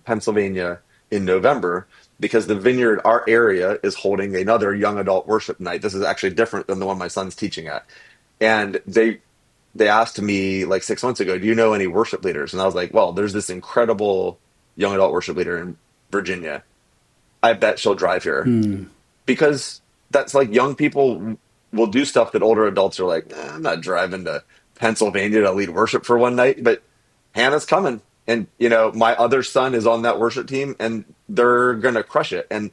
Pennsylvania in November because the Vineyard, our area, is holding another young adult worship night. This is actually different than the one my son's teaching at. And they asked me like 6 months ago, do you know any worship leaders? And I was like, well, there's this incredible young adult worship leader in Virginia. I bet she'll drive here Hmm. because that's like young people will do stuff that older adults are like, I'm not driving to Pennsylvania to lead worship for one night, but Hannah's coming. And, my other son is on that worship team and they're going to crush it. And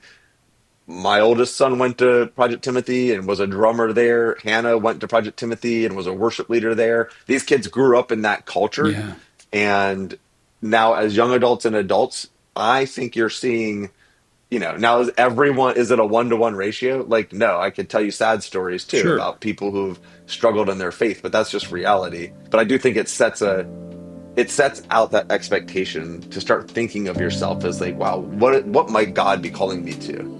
my oldest son went to Project Timothy and was a drummer there. Hannah went to Project Timothy and was a worship leader there. These kids grew up in that culture. Yeah. And now, as young adults and adults, I think you're seeing, now is it a 1-to-1 ratio? Like, no, I could tell you sad stories too Sure. about people who've struggled in their faith, but that's just reality. But I do think it sets out that expectation to start thinking of yourself as like, wow, what might God be calling me to?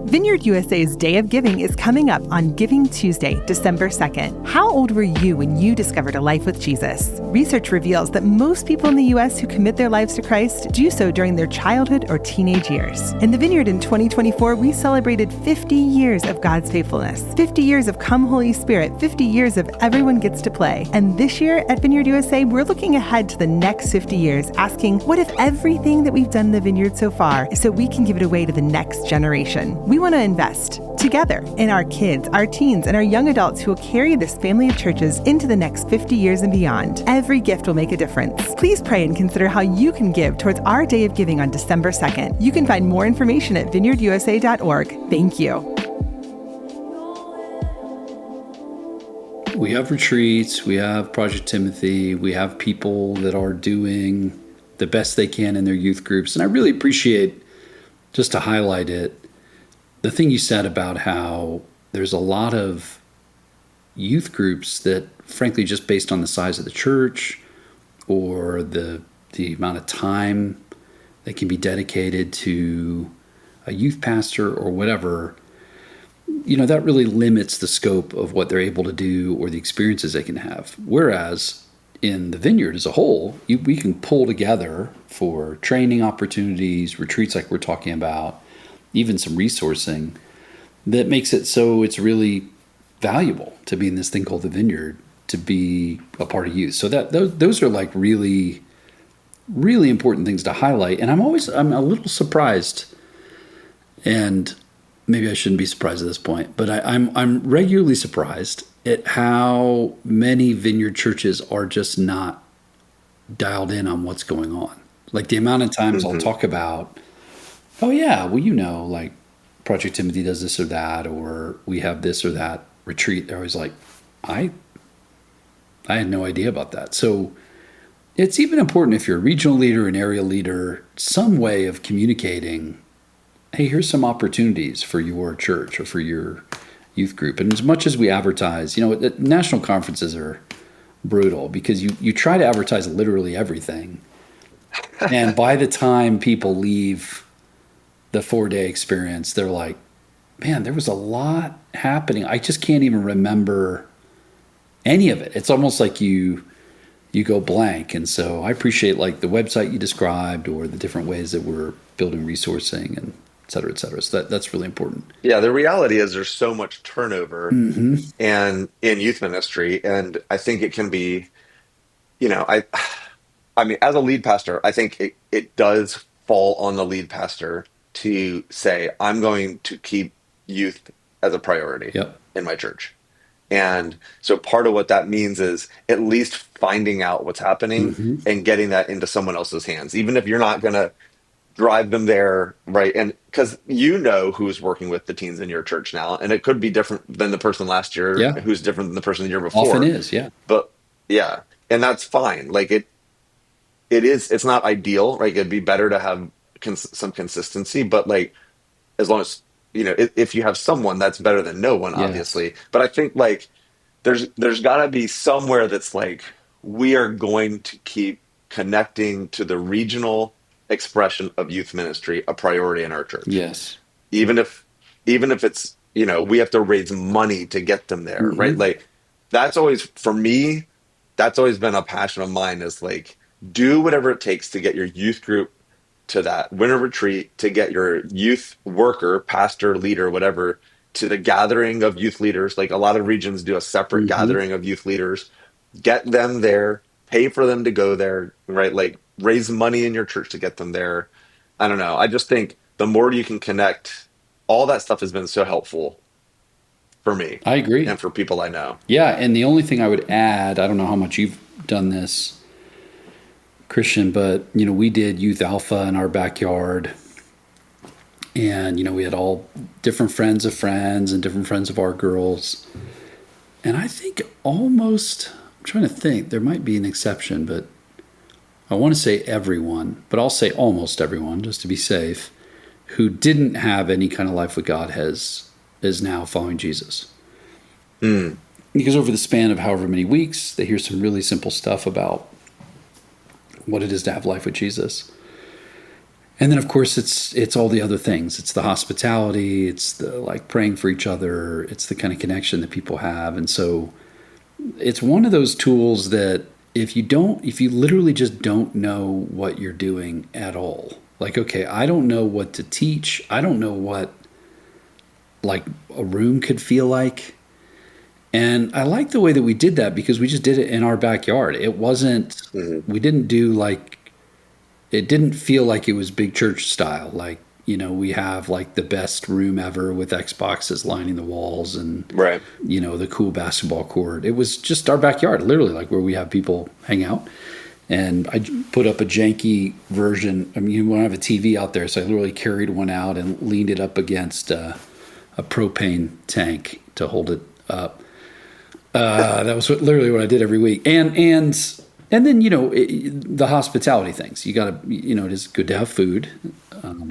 Vineyard USA's Day of Giving is coming up on Giving Tuesday, December 2nd. How old were you when you discovered a life with Jesus? Research reveals that most people in the U.S. who commit their lives to Christ do so during their childhood or teenage years. In the Vineyard in 2024, we celebrated 50 years of God's faithfulness, 50 years of Come Holy Spirit, 50 years of Everyone Gets to Play. And this year at Vineyard USA, we're looking ahead to the next 50 years, asking, what if everything that we've done in the Vineyard so far is so we can give it away to the next generation? We want to invest together in our kids, our teens, and our young adults who will carry this family of churches into the next 50 years and beyond. Every gift will make a difference. Please pray and consider how you can give towards our Day of Giving on December 2nd. You can find more information at vineyardusa.org. Thank you. We have retreats, we have Project Timothy, we have people that are doing the best they can in their youth groups. And I really appreciate, just to highlight it, the thing you said about how there's a lot of youth groups that, frankly, just based on the size of the church or the amount of time that can be dedicated to a youth pastor or whatever, that really limits the scope of what they're able to do or the experiences they can have. Whereas in the Vineyard as a whole, we can pull together for training opportunities, retreats like we're talking about, even some resourcing that makes it so it's really valuable to be in this thing called the Vineyard, to be a part of youth. So that those are like really, really important things to highlight. And I'm a little surprised, and maybe I shouldn't be surprised at this point, but I'm regularly surprised at how many Vineyard churches are just not dialed in on what's going on. Like the amount of times I'll talk about, oh yeah, well, like Project Timothy does this or that, or we have this or that retreat. They're always like, I had no idea about that. So it's even important if you're a regional leader, an area leader, some way of communicating, hey, here's some opportunities for your church or for your youth group. And as much as we advertise, national conferences are brutal because you try to advertise literally everything. And by the time people leave the 4-day experience, they're like, man, there was a lot happening. I just can't even remember any of it. It's almost like you go blank. And so I appreciate like the website you described or the different ways that we're building resourcing and et cetera, et cetera. So that's really important. Yeah, the reality is there's so much turnover and in youth ministry. And I think it can be, I mean, as a lead pastor, I think it does fall on the lead pastor to say, I'm going to keep youth as a priority Yep. in my church. And so part of what that means is at least finding out what's happening and getting that into someone else's hands, even if you're not going to drive them there, right? And because who's working with the teens in your church now, and it could be different than the person last year, Yeah. who's different than the person the year before. Often is, yeah. But yeah, and that's fine. Like it's not ideal, right? It'd be better to have some consistency, but like as long as if you have someone, that's better than no one, obviously. But I think like there's got to be somewhere that's like we are going to keep connecting to the regional expression of youth ministry a priority in our church. Yes. Even if it's we have to raise money to get them there, right? Like that's always for me. That's always been a passion of mine. Is like do whatever it takes to get your youth group to that winter retreat, to get your youth worker, pastor, leader, whatever, to the gathering of youth leaders. Like a lot of regions do a separate gathering of youth leaders, get them there, pay for them to go there, right? Like raise money in your church to get them there. I don't know. I just think the more you can connect, all that stuff has been so helpful for me. I agree. And for people I know. Yeah. And the only thing I would add, I don't know how much you've done this, Christian, but we did Youth Alpha in our backyard, and we had all different friends of friends and different friends of our girls, and I think almost, I'm trying to think, there might be an exception, but I want to say everyone, but I'll say almost everyone just to be safe, who didn't have any kind of life with God is now following Jesus. Because over the span of however many weeks, they hear some really simple stuff about what it is to have life with Jesus. And then of course it's all the other things. It's the hospitality, it's the like praying for each other, it's the kind of connection that people have. And so it's one of those tools that if you literally just don't know what you're doing at all, like, okay, I don't know what to teach. I don't know what like a room could feel like. And I like the way that we did that because we just did it in our backyard. It wasn't, we didn't do like, it didn't feel like it was big church style. Like, we have like the best room ever with Xboxes lining the walls and, right. The cool basketball court. It was just our backyard, literally like where we have people hang out. And I put up a janky version. I mean, you want to have a TV out there. So I literally carried one out and leaned it up against a propane tank to hold it up. That was literally what I did every week. And then, the hospitality things. You got to, it is good to have food.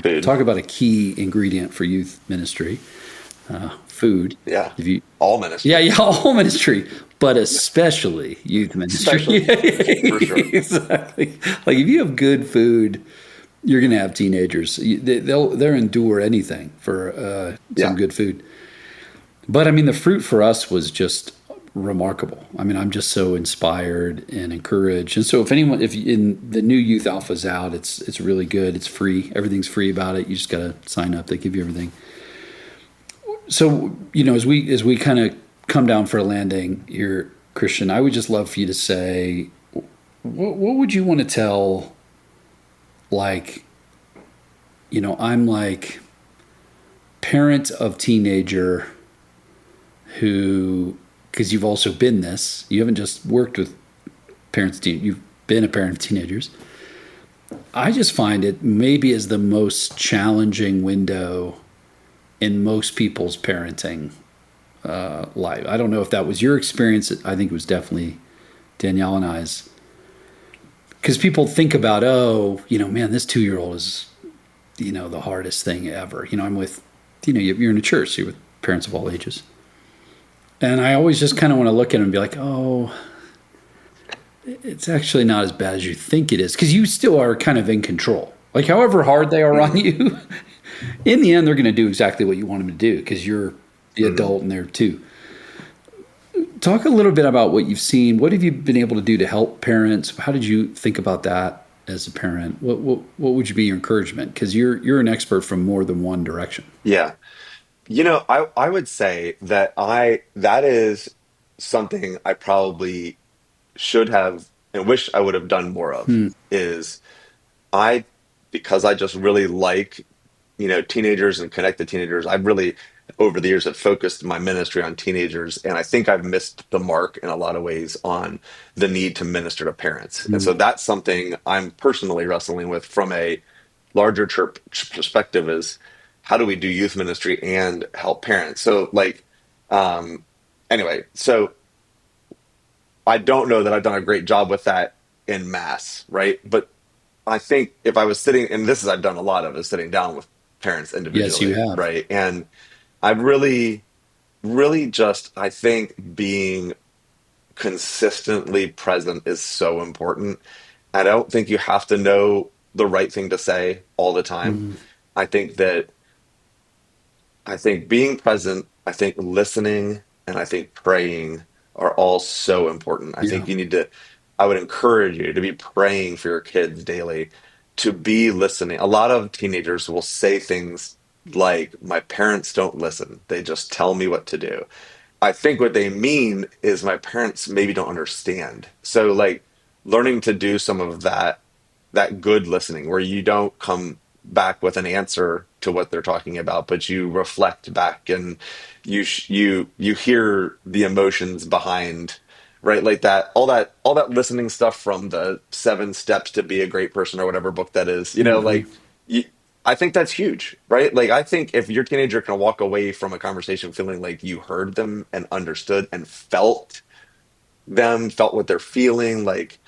Food. Talk about a key ingredient for youth ministry. Food. Yeah. All ministry. Yeah, all ministry, but especially youth ministry. For sure. Exactly. Like if you have good food, you're going to have teenagers. They'll endure anything for some good food. But I mean, the fruit for us was just remarkable. I mean, I'm just so inspired and encouraged. And so if in the new Youth Alpha's out, it's really good. It's free. Everything's free about it. You just got to sign up. They give you everything. So, as we kind of come down for a landing here, Christian, I would just love for you to say, what would you want to tell, like, I'm like parent of teenager who, because you've also been this, you haven't just worked with parents, you've been a parent of teenagers. I just find it maybe as the most challenging window in most people's parenting life. I don't know if that was your experience. I think it was definitely Danielle and I's. Because people think about, man, this 2-year-old is the hardest thing ever. I'm with, you're in a church, so you're with parents of all ages. And I always just kind of want to look at them and be like, oh, it's actually not as bad as you think it is. Because you still are kind of in control. Like, however hard they are on you, in the end, they're going to do exactly what you want them to do because you're the adult and they're too. Talk a little bit about what you've seen. What have you been able to do to help parents? How did you think about that as a parent? What would be your encouragement? Because you're an expert from more than one direction. Yeah. I would say that that is something I probably should have and wish I would have done more of is I because I just really like, teenagers and connect to teenagers. I've really over the years have focused my ministry on teenagers, and I think I've missed the mark in a lot of ways on the need to minister to parents. And so that's something I'm personally wrestling with from a larger church perspective is how do we do youth ministry and help parents? So um, anyway, so I don't know that I've done a great job with that in mass, right? But I think if I was sitting, and this is I've done a lot of, is sitting down with parents Yes, you individually, have. right? And I've really just, I think being consistently present is so important. I don't think you have to know the right thing to say all the time. Mm, I think that I think being present, I think listening, and I think praying are all so important. I yeah. think I would encourage you to be praying for your kids daily, to be listening. A lot of teenagers will say things like, my parents don't listen, they just tell me what to do. I think what they mean is my parents maybe don't understand. So learning to do some of that good listening where you don't come back with an answer to what they're talking about, but you reflect back and you hear the emotions behind, right? Like all that listening stuff from the 7 steps to be a great person or whatever book that is, Hmm. you, I think that's huge, right? Like I think if your teenager can walk away from a conversation feeling like you heard them and understood and felt them, felt what they're feeling, like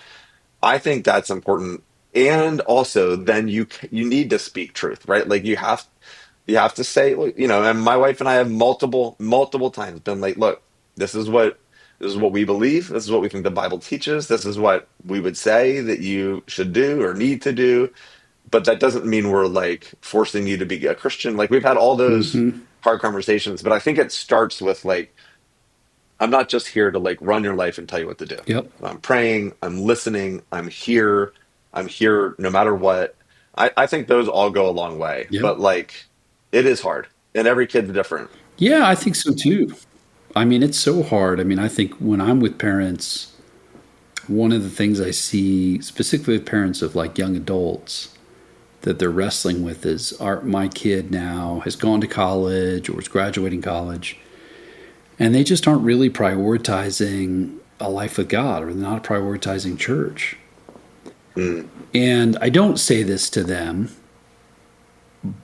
I think that's important. And also, then you need to speak truth, right? Like you have to say, and my wife and I have multiple times been like, look, this is what we believe. This is what we think the Bible teaches. This is what we would say that you should do or need to do. But that doesn't mean we're like forcing you to be a Christian. Like we've had all those Hmm. hard conversations, but I think it starts with like I'm not just here to like run your life and tell you what to do. Yep. I'm praying, I'm listening, I'm here no matter what. I think those all go a long way, Yep. but like it is hard and every kid's different. Yeah, I think so too. I mean, it's so hard. I mean, I think when I'm with parents, one of the things I see, specifically with parents of like young adults, that they're wrestling with is my kid now has gone to college or is graduating college, and they just aren't really prioritizing a life with God or they're not prioritizing church. Mm, And I don't say this to them,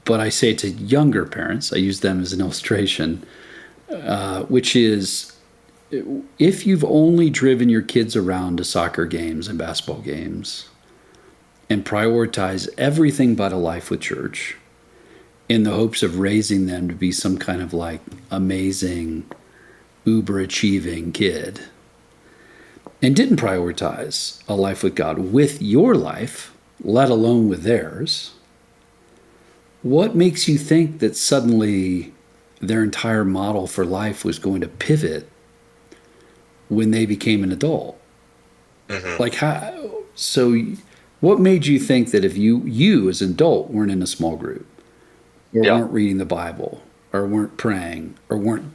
but I say it to younger parents. I use them as an illustration, which is if you've only driven your kids around to soccer games and basketball games and prioritize everything but a life with church in the hopes of raising them to be some kind of like amazing, uber achieving kid, and didn't prioritize a life with God with your life, let alone with theirs, what makes you think that suddenly their entire model for life was going to pivot when they became an adult? hmm Like how? So, what made you think that if you as an adult weren't in a small group, or Yeah. weren't reading the Bible, or weren't praying, or weren't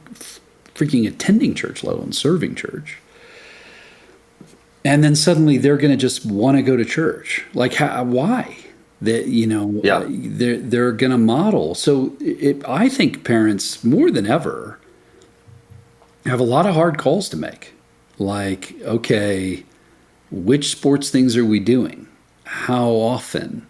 freaking attending church, let alone serving church, and then suddenly they're going to just want to go to church? Like how? Why? That Yeah. they're going to model. So I think parents more than ever have a lot of hard calls to make. Like, okay, which sports things are we doing? How often?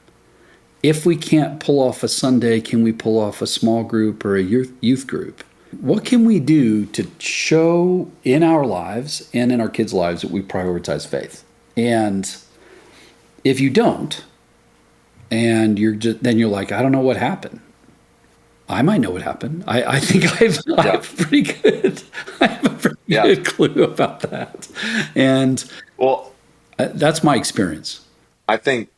If we can't pull off a Sunday, can we pull off a small group or a youth group? What can we do to show in our lives and in our kids' lives that we prioritize faith? And if you don't, And then you're like, I don't know what happened. I might know what happened. I think I have pretty good. I have a pretty good clue about that, and Well, that's my experience. I think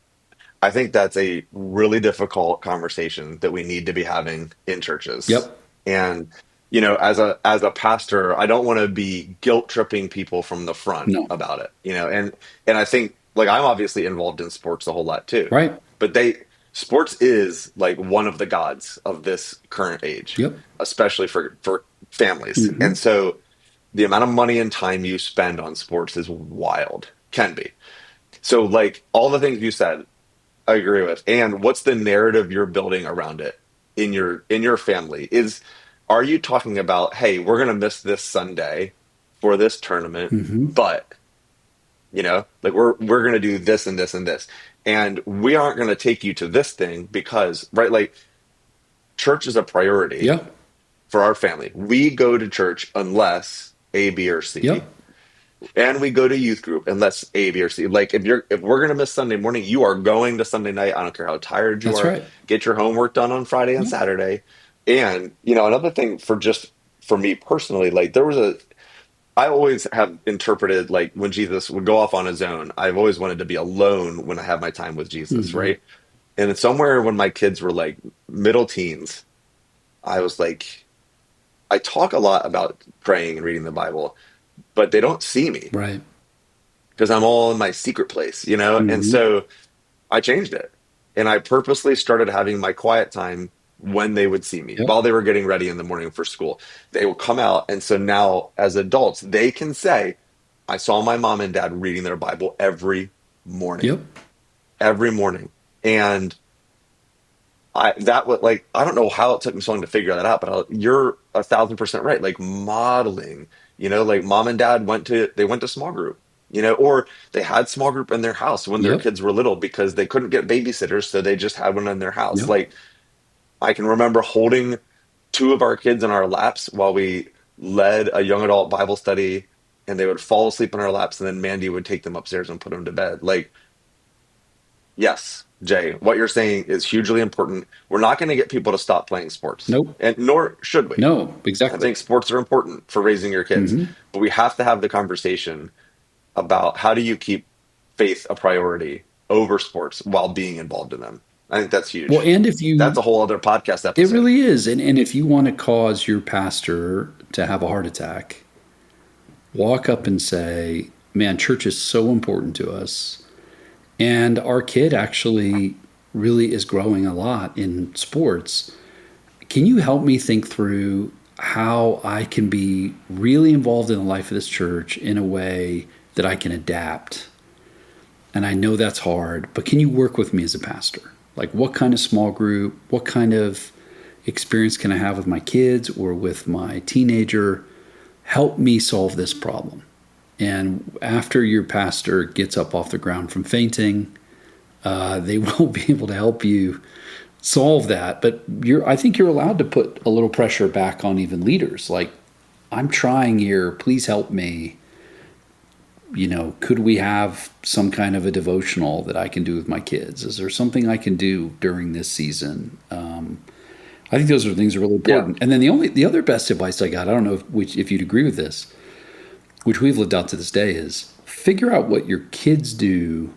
that's a really difficult conversation that we need to be having in churches. Yep. And as a pastor, I don't want to be guilt tripping people from the front No. about it. And I think like I'm obviously involved in sports a whole lot too. Right. But sports is like one of the gods of this current age, Yep. especially for families. Mm-hmm. And so the amount of money and time you spend on sports is wild, can be. So like all the things you said, I agree with. And what's the narrative you're building around it in your family? Are you talking about, hey, we're gonna miss this Sunday for this tournament, Mm-hmm. but like we're gonna do this and this and this. And we aren't gonna take you to this thing because, right, like church is a priority Yeah. for our family. We go to church unless A, B, or C. Yep. And we go to youth group unless A, B, or C. Like if we're gonna miss Sunday morning, you are going to Sunday night. I don't care how tired you That's are. right. Get your homework done on Friday and Saturday. And another thing for me personally, like I always have interpreted like when Jesus would go off on his own, I've always wanted to be alone when I have my time with Jesus, Mm-hmm. right? And it's somewhere when my kids were like middle teens, I was like, I talk a lot about praying and reading the Bible, but they don't see me Right. because I'm all in my secret place, And Mm-hmm. so I changed it. And I purposely started having my quiet time when they would see me Yep. while they were getting ready in the morning for school. They will come out. And so now, as adults, they can say, I saw my mom and dad reading their Bible every morning, Yep. every morning. And that was like, I don't know how it took me so long to figure that out, but you're 1,000% right. Like modeling, like mom and dad went to small group, or they had small group in their house when their Yep. kids were little because they couldn't get babysitters. So they just had one in their house. Yep. Like I can remember holding two of our kids in our laps while we led a young adult Bible study, and they would fall asleep in our laps. And then Mandy would take them upstairs and put them to bed. Like, yes, Jay, what you're saying is hugely important. We're not going to get people to stop playing sports, Nope. and nor should we. No, I exactly. think sports are important for raising your kids, Mm-hmm. but we have to have the conversation about how do you keep faith a priority over sports while being involved in them. I think that's huge. Well, and That's a whole other podcast episode. it really is. And if you want to cause your pastor to have a heart attack, walk up and say, man, church is so important to us. And our kid actually really is growing a lot in sports. Can you help me think through how I can be really involved in the life of this church in a way that I can adapt? And I know that's hard, but can you work with me as a pastor? Like what kind of small group, what kind of experience can I have with my kids or with my teenager? Help me solve this problem. And after your pastor gets up off the ground from fainting, they will be able to help you solve that. But I think you're allowed to put a little pressure back on even leaders. Like, I'm trying here, please help me. Could we have some kind of a devotional that I can do with my kids? Is there something I can do during this season? I think those are things that are really important. Yeah. And then the other best advice I got, I don't know if you'd agree with this, which we've lived out to this day, is figure out what your kids do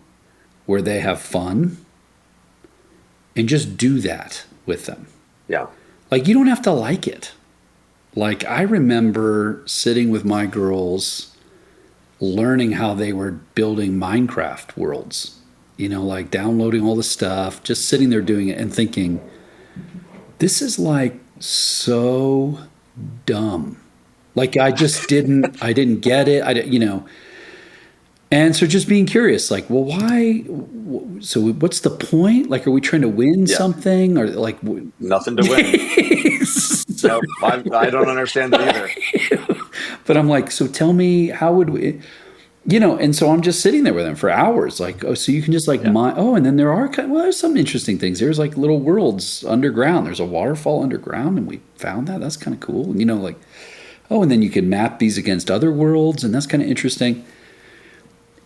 where they have fun and just do that with them. Yeah. Like, you don't have to like it. Like, I remember sitting with my girls learning how they were building Minecraft worlds, like downloading all the stuff, just sitting there doing it and thinking, this is like so dumb. Like I didn't get it. And so just being curious, like, well, why? So what's the point? Like, are we trying to win something or like nothing to win? No, I don't understand it either. But I'm like, so tell me, how would we, and so I'm just sitting there with them for hours. Like, oh, so you can just like, and then there are there's some interesting things. There's like little worlds underground. There's a waterfall underground and we found that. That's kind of cool. And, like, oh, and then you can map these against other worlds and that's kind of interesting.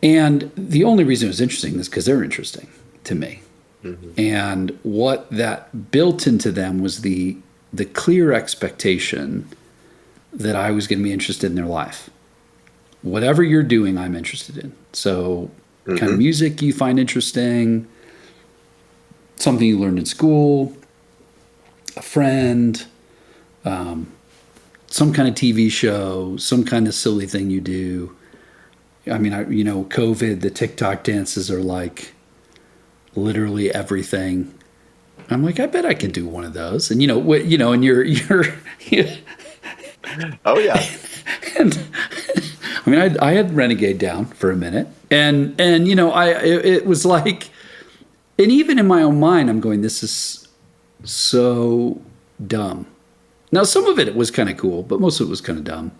And the only reason it was interesting is because they're interesting to me. And what that built into them was the clear expectation that I was going to be interested in their life. Whatever you're doing, I'm interested in. So kind of music you find interesting, something you learned in school, a friend, some kind of TV show, some kind of silly thing you do. I mean, COVID, the TikTok dances are like literally everything. I'm like, I bet I could do one of those. And and you're Oh yeah. and I mean, I had Renegade down for a minute, and it was like, and even in my own mind, I'm going, this is so dumb. Now, some of it was kind of cool, but most of it was kind of dumb.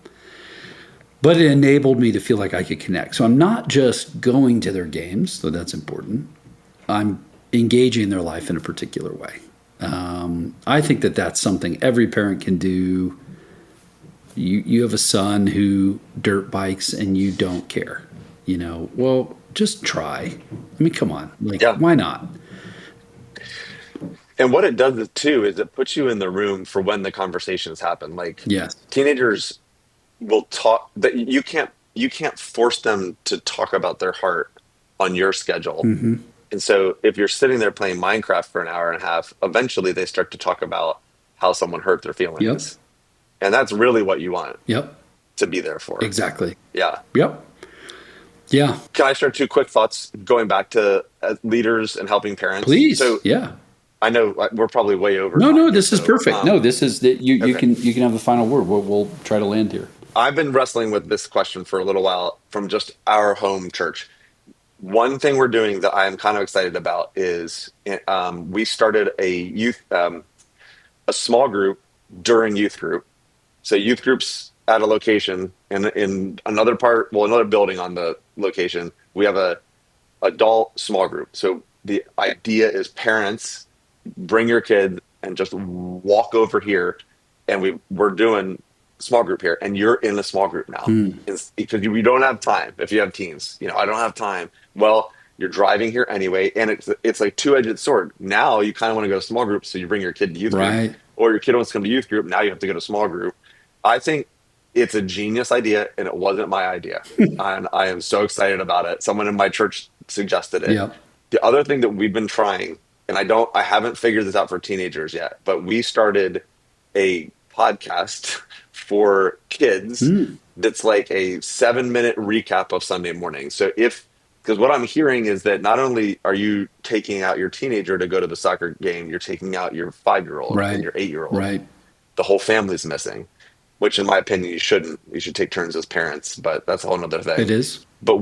But it enabled me to feel like I could connect. So I'm not just going to their games, though that's important. I'm engaging in their life in a particular way. I think that that's something every parent can do. You have a son who dirt bikes and you don't care. Well, just try. I mean, come on. Why not? And what it does too is it puts you in the room for when the conversations happen. Like Yes. teenagers will talk that you can't force them to talk about their heart on your schedule. And so if you're sitting there playing Minecraft for an hour and a half, eventually they start to talk about how someone hurt their feelings. Yep. And that's really what you want Yep. to be there for. Exactly. Yeah. Yep. Yeah. Can I share two quick thoughts going back to leaders and helping parents? Please. So yeah. I know we're probably way over. No, this is perfect. No, this is that you Okay. can have the final word. We'll try to land here. I've been wrestling with this question for a little while from just our home church. One thing we're doing that I am kind of excited about is we started a small group during youth group. So youth groups at a location and in another building on the location, we have a adult small group. So the idea is parents bring your kid and just walk over here, and we're doing small group here, and you're in a small group now. Because we don't have time. If you have teens, I don't have time. Well, you're driving here anyway, and it's like two-edged sword. Now you kind of want to go to small group, so you bring your kid to youth group, or your kid wants to come to youth group. Now you have to go to small group. I think it's a genius idea, and it wasn't my idea, and I am so excited about it. Someone in my church suggested it. Yep. The other thing that we've been trying, and I haven't figured this out for teenagers yet, but we started a podcast for kids that's like a 7-minute recap of Sunday morning. So because what I'm hearing is that not only are you taking out your teenager to go to the soccer game, you're taking out your 5-year-old and your 8-year-old. Right. The whole family's missing, which in my opinion, you shouldn't. You should take turns as parents, but that's a whole nother thing. It is. But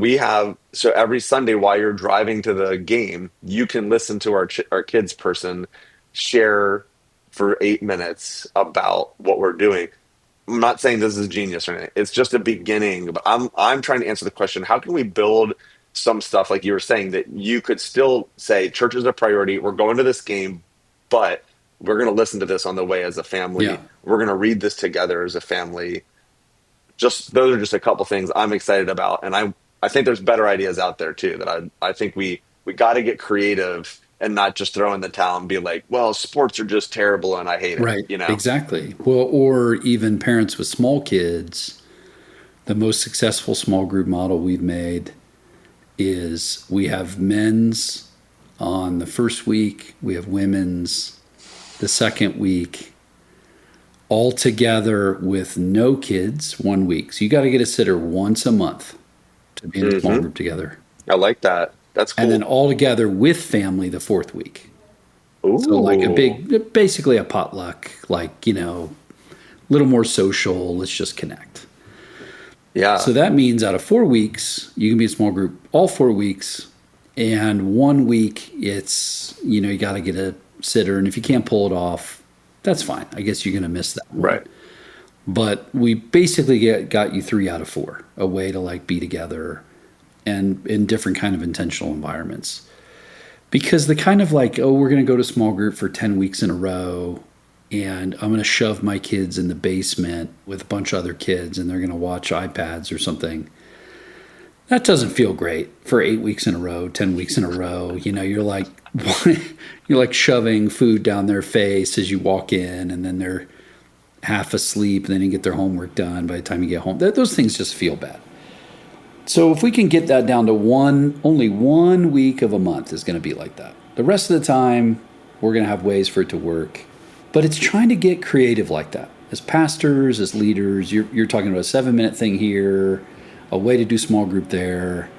so every Sunday while you're driving to the game, you can listen to our kids person share for 8 minutes about what we're doing. I'm not saying this is genius or anything. It's just a beginning, but I'm trying to answer the question, how can we build some stuff like you were saying that you could still say church is a priority. We're going to this game, but we're going to listen to this on the way as a family. Yeah. We're going to read this together as a family. Those are just a couple things I'm excited about. And I think there's better ideas out there too, that I think we got to get creative and not just throw in the towel and be like, well, sports are just terrible and I hate it. Right. Exactly. Well, or even parents with small kids, the most successful small group model we've made is we have men's on the first week, we have women's the second week, all together with no kids 1 week. So you got to get a sitter once a month to be in a small group together. I like that. That's cool. And then all together with family the fourth week. Ooh. So like basically a potluck, like, a little more social. Let's just connect. Yeah. So that means out of 4 weeks, you can be a small group all 4 weeks. And 1 week, it's, you got to get a sitter. And if you can't pull it off, that's fine. I guess you're going to miss that one. Right. But we basically got you 3 out of 4, a way to like be together and in different kind of intentional environments. Because the kind of like, we're going to go to small group for 10 weeks in a row, and I'm going to shove my kids in the basement with a bunch of other kids, and they're going to watch iPads or something. That doesn't feel great for 8 weeks in a row, 10 weeks in a row. You're like shoving food down their face as you walk in, and then they're half asleep, and then you get their homework done by the time you get home. Those things just feel bad. So if we can get that down to only 1 week of a month is going to be like that. The rest of the time, we're going to have ways for it to work. But it's trying to get creative like that. As pastors, as leaders, you're talking about a 7-minute thing here, a way to do small group there.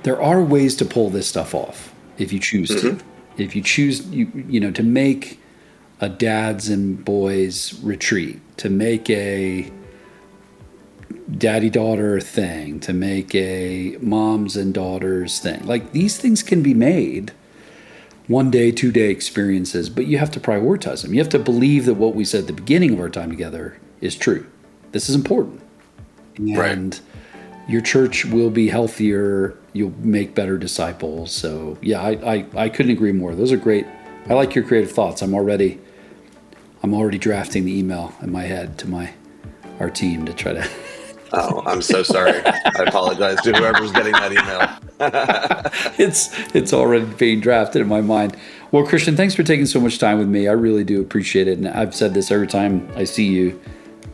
There are ways to pull this stuff off if you choose to. If you choose, to make a dads and boys retreat, to make a daddy-daughter thing, to make a moms and daughters thing. Like, these things can be made 1 day, 2 day experiences, but you have to prioritize them. You have to believe that what we said at the beginning of our time together is true. This is important. And your church will be healthier. You'll make better disciples. So yeah, I couldn't agree more. Those are great. I like your creative thoughts. I'm already drafting the email in my head to our team to try to. Oh, I'm so sorry. I apologize to whoever's getting that email. It's already being drafted in my mind. Well, Christian, thanks for taking so much time with me. I really do appreciate it. And I've said this every time I see you.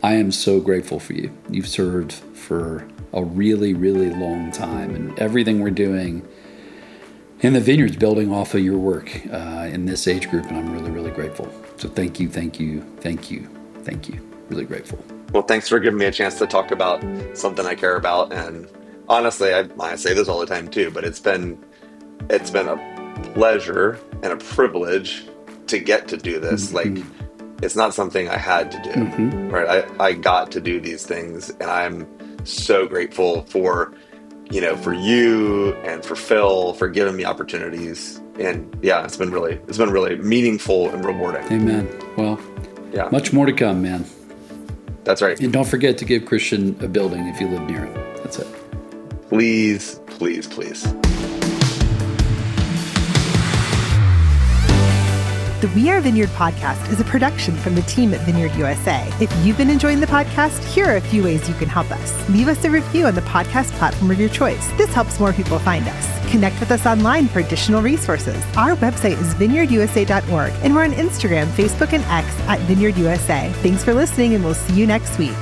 I am so grateful for you. You've served for a really, really long time. And everything we're doing in the Vineyard's building off of your work in this age group. And I'm really, really grateful. So thank you. Really grateful. Well, thanks for giving me a chance to talk about something I care about. And honestly, I say this all the time too, but it's been a pleasure and a privilege to get to do this. Like, it's not something I had to do, right? I got to do these things, and I'm so grateful for you and for Phil for giving me opportunities. And yeah, it's been really meaningful and rewarding. Amen. Well, yeah, much more to come, man. That's right. And don't forget to give Christian a building if you live near it. That's it. Please, please, please. The We Are Vineyard podcast is a production from the team at Vineyard USA. If you've been enjoying the podcast, here are a few ways you can help us. Leave us a review on the podcast platform of your choice. This helps more people find us. Connect with us online for additional resources. Our website is vineyardusa.org, and we're on Instagram, Facebook, and X at Vineyard USA. Thanks for listening, and we'll see you next week.